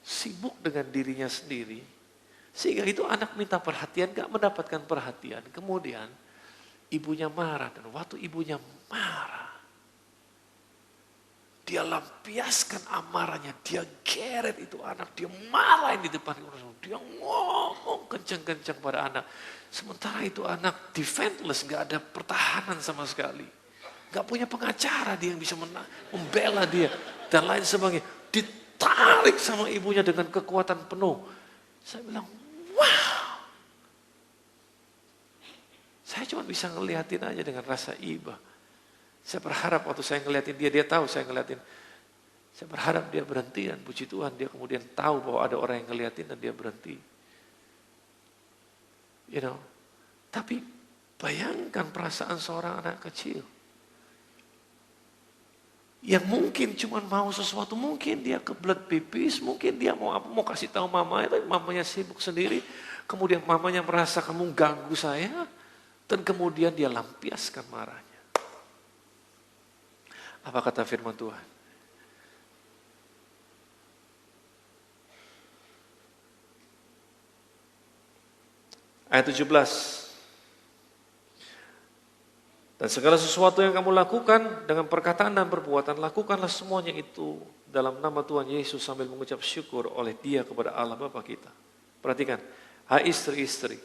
sibuk dengan dirinya sendiri. Sehingga itu anak minta perhatian, gak mendapatkan perhatian. Kemudian ibunya marah, dan waktu ibunya marah, dia lampiaskan amarahnya, dia geret itu anak, dia marahin di depan orang, dia ngomong kencang-kencang pada anak. Sementara itu anak defenseless, gak ada pertahanan sama sekali. Gak punya pengacara dia yang bisa membela dia. Dan lain sebagainya. Ditarik sama ibunya dengan kekuatan penuh. Saya bilang, wow. Saya cuma bisa ngeliatin aja dengan rasa iba. Saya berharap waktu saya ngeliatin dia tahu saya ngeliatin. Saya berharap dia berhenti dan puji Tuhan dia kemudian tahu bahwa ada orang yang ngeliatin dan dia berhenti. Tapi bayangkan perasaan seorang anak kecil. Yang mungkin cuma mau sesuatu, mungkin dia kebelet pipis, mungkin dia mau kasih tahu mamanya, tapi mamanya sibuk sendiri. Kemudian mamanya merasa kamu ganggu saya, dan kemudian dia lampiaskan marahnya. Apa kata firman Tuhan? Ayat 17. Dan segala sesuatu yang kamu lakukan dengan perkataan dan perbuatan, lakukanlah semuanya itu dalam nama Tuhan Yesus sambil mengucap syukur oleh Dia kepada Allah Bapa kita. Perhatikan, hai istri-istri,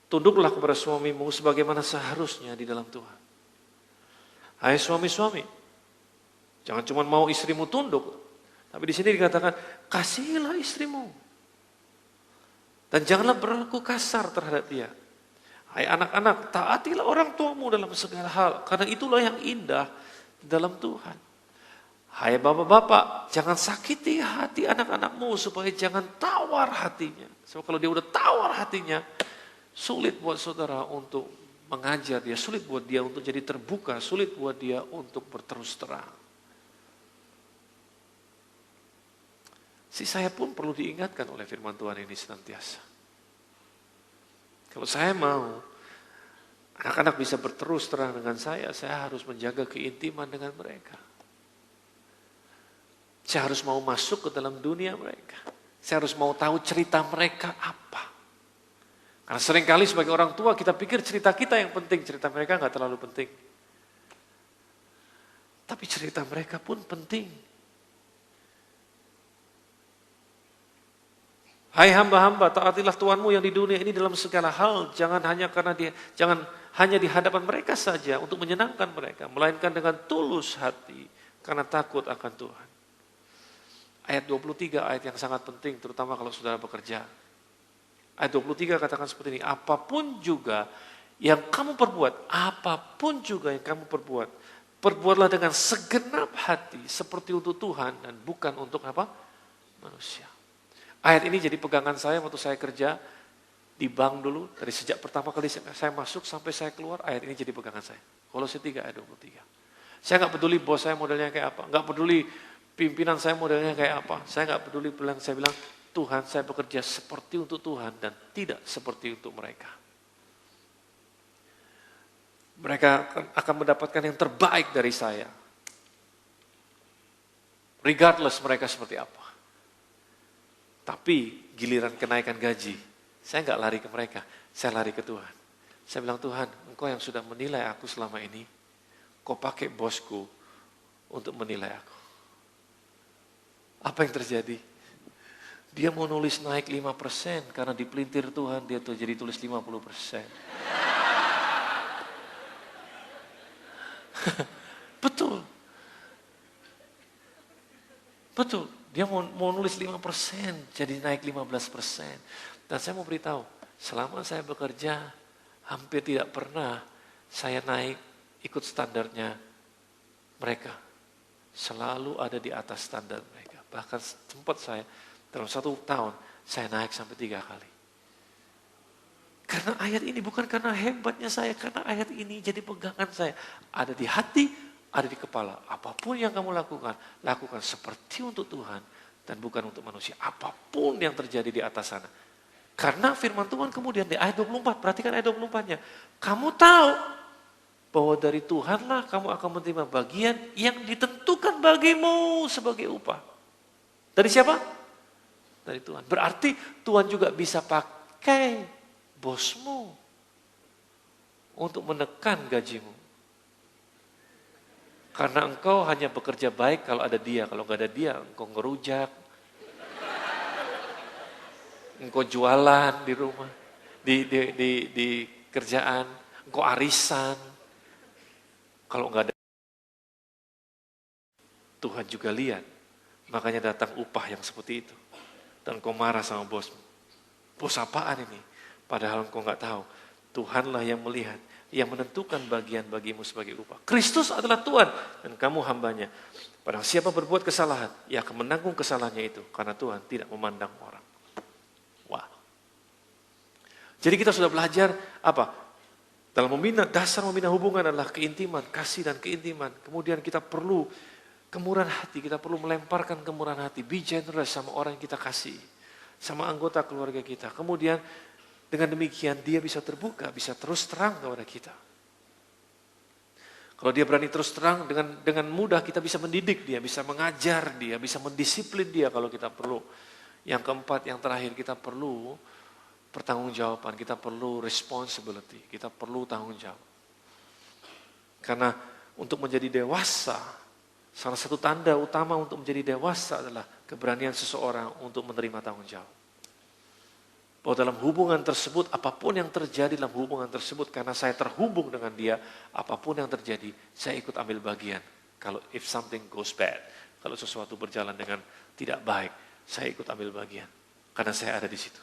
tunduklah kepada suamimu sebagaimana seharusnya di dalam Tuhan. Hai suami-suami, jangan cuma mau istrimu tunduk, tapi di sini dikatakan kasihilah istrimu. Dan janganlah berlaku kasar terhadap dia. Hai anak-anak, taatilah orang tuamu dalam segala hal, karena itulah yang indah dalam Tuhan. Hai bapak-bapak, jangan sakiti hati anak-anakmu supaya jangan tawar hatinya. Sebab kalau dia udah tawar hatinya, sulit buat saudara untuk mengajar dia, sulit buat dia untuk jadi terbuka, sulit buat dia untuk berterus terang. Saya pun perlu diingatkan oleh firman Tuhan ini senantiasa. Kalau saya mau anak-anak bisa berterus terang dengan saya harus menjaga keintiman dengan mereka. Saya harus mau masuk ke dalam dunia mereka. Saya harus mau tahu cerita mereka apa. Karena seringkali sebagai orang tua kita pikir cerita kita yang penting, cerita mereka nggak terlalu penting. Tapi cerita mereka pun penting. Hai hamba-hamba, taatilah Tuhanmu yang di dunia ini dalam segala hal. Jangan hanya di hadapan mereka saja untuk menyenangkan mereka, melainkan dengan tulus hati karena takut akan Tuhan. Ayat 23 ayat yang sangat penting, terutama kalau saudara bekerja. Ayat 23 katakan seperti ini, apapun juga yang kamu perbuat, perbuatlah dengan segenap hati seperti untuk Tuhan dan bukan untuk apa? Manusia. Ayat ini jadi pegangan saya waktu saya kerja di bank dulu, dari sejak pertama kali saya masuk sampai saya keluar, ayat ini jadi pegangan saya. Kolose 3 ayat 23. Saya nggak peduli bos saya modelnya kayak apa, nggak peduli pimpinan saya modelnya kayak apa, saya nggak peduli, saya bilang Tuhan, saya bekerja seperti untuk Tuhan dan tidak seperti untuk mereka. Mereka akan mendapatkan yang terbaik dari saya, regardless mereka seperti apa. Tapi giliran kenaikan gaji, saya nggak lari ke mereka, saya lari ke Tuhan. Saya bilang, Tuhan, Engkau yang sudah menilai aku selama ini, Kau pakai bosku untuk menilai aku. Apa yang terjadi? Dia mau nulis naik 5%, karena dipelintir Tuhan, dia tuh jadi tulis 50%. Betul. Dia mau nulis 5%, jadi naik 15%. Dan saya mau beritahu, selama saya bekerja, hampir tidak pernah saya naik ikut standarnya mereka. Selalu ada di atas standar mereka. Bahkan sempat saya, dalam 1 tahun, saya naik sampai 3 kali. Karena ayat ini, bukan karena hebatnya saya, karena ayat ini jadi pegangan saya. Ada di hati, ada di kepala. Apapun yang kamu lakukan, lakukan seperti untuk Tuhan dan bukan untuk manusia. Apapun yang terjadi di atas sana. Karena firman Tuhan kemudian di ayat 24, perhatikan ayat 24-nya. Kamu tahu bahwa dari Tuhanlah kamu akan menerima bagian yang ditentukan bagimu sebagai upah. Dari siapa? Dari Tuhan. Berarti Tuhan juga bisa pakai bosmu untuk menekan gajimu. Karena engkau hanya bekerja baik kalau ada dia. Kalau nggak ada dia, engkau ngerujak. Engkau jualan di rumah, di kerjaan. Engkau arisan. Kalau nggak ada Tuhan juga lihat. Makanya datang upah yang seperti itu. Dan kau marah sama bosmu. Bos apaan ini? Padahal engkau nggak tahu. Tuhanlah yang melihat, yang menentukan bagian bagimu sebagai upah. Kristus adalah Tuhan dan kamu hambanya. Barang siapa berbuat kesalahan, ia akan menanggung kesalahannya itu. Karena Tuhan tidak memandang orang. Wah. Jadi kita sudah belajar apa? Dalam dasar membina hubungan adalah keintiman, kasih dan keintiman. Kemudian kita perlu kemurahan hati, kita perlu melemparkan kemurahan hati. Be generous sama orang yang kita kasih. Sama anggota keluarga kita. Kemudian dengan demikian dia bisa terbuka, bisa terus terang kepada kita. Kalau dia berani terus terang, dengan mudah kita bisa mendidik dia, bisa mengajar dia, bisa mendisiplin dia kalau kita perlu. Yang keempat, yang terakhir, kita perlu pertanggungjawaban, kita perlu responsibility, kita perlu tanggung jawab. Karena untuk menjadi dewasa, salah satu tanda utama untuk menjadi dewasa adalah keberanian seseorang untuk menerima tanggung jawab. Bahwa dalam hubungan tersebut, apapun yang terjadi dalam hubungan tersebut, karena saya terhubung dengan dia, apapun yang terjadi, saya ikut ambil bagian. Kalau if something goes bad, kalau sesuatu berjalan dengan tidak baik, saya ikut ambil bagian. Karena saya ada di situ.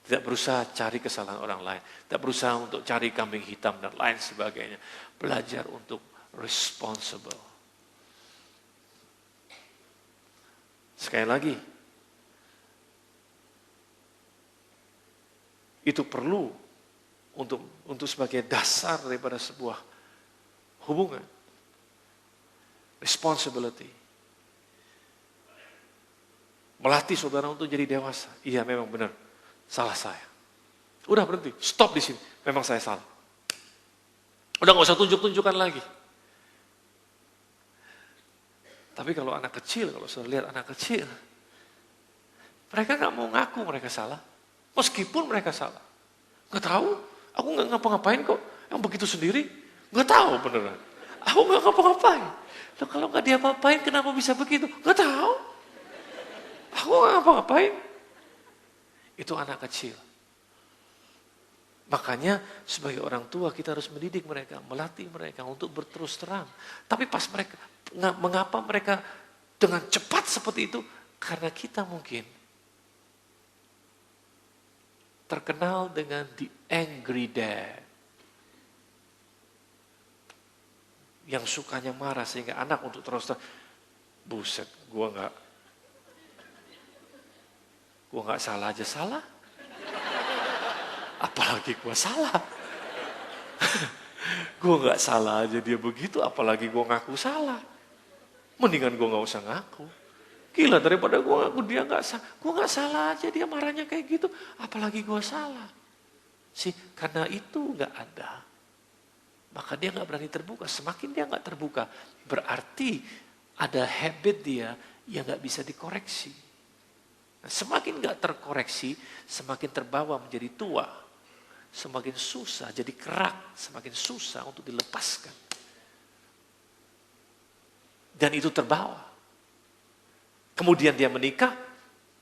Tidak berusaha cari kesalahan orang lain, tidak berusaha untuk cari kambing hitam dan lain sebagainya. Belajar untuk responsible. Sekali lagi, itu perlu untuk sebagai dasar daripada sebuah hubungan. Responsibility. Melatih saudara untuk jadi dewasa. Iya memang benar, salah saya. Udah berhenti, stop di sini. Memang saya salah. Udah gak usah tunjuk-tunjukkan lagi. Tapi kalau anak kecil, kalau saudara lihat anak kecil, mereka gak mau ngaku mereka salah. Meskipun mereka salah. Gak tahu, aku gak ngapa-ngapain kok. Yang begitu sendiri, gak tahu beneran. Aku gak ngapa-ngapain. Loh, kalau gak diapa-apain kenapa bisa begitu? Gak tahu. Aku gak ngapa-ngapain. Itu anak kecil. Makanya sebagai orang tua kita harus mendidik mereka, melatih mereka untuk berterus terang. Tapi pas mereka, mengapa mereka dengan cepat seperti itu? Karena kita mungkin terkenal dengan the angry dad. Yang sukanya marah sehingga anak untuk terus buset, gua nggak salah aja salah. Apalagi gua salah. Gua nggak salah aja dia begitu, apalagi gua ngaku salah. Mendingan gua nggak usah ngaku. Gila, daripada gue ngaku dia gak salah. Gue gak salah aja dia marahnya kayak gitu. Apalagi gue salah. Karena itu gak ada. Maka dia gak berani terbuka. Semakin dia gak terbuka, berarti ada habit dia yang gak bisa dikoreksi. Nah, semakin gak terkoreksi, semakin terbawa menjadi tua. Semakin susah, jadi kerak. Semakin susah untuk dilepaskan. Dan itu terbawa. Kemudian dia menikah,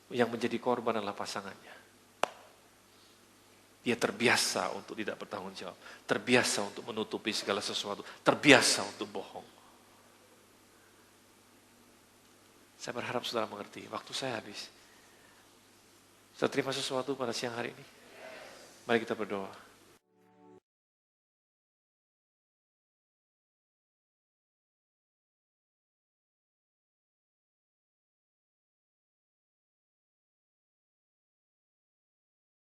yang menjadi korban adalah pasangannya. Dia terbiasa untuk tidak bertanggung jawab. Terbiasa untuk menutupi segala sesuatu. Terbiasa untuk bohong. Saya berharap saudara mengerti. Waktu saya habis. Saudara terima sesuatu pada siang hari ini? Mari kita berdoa.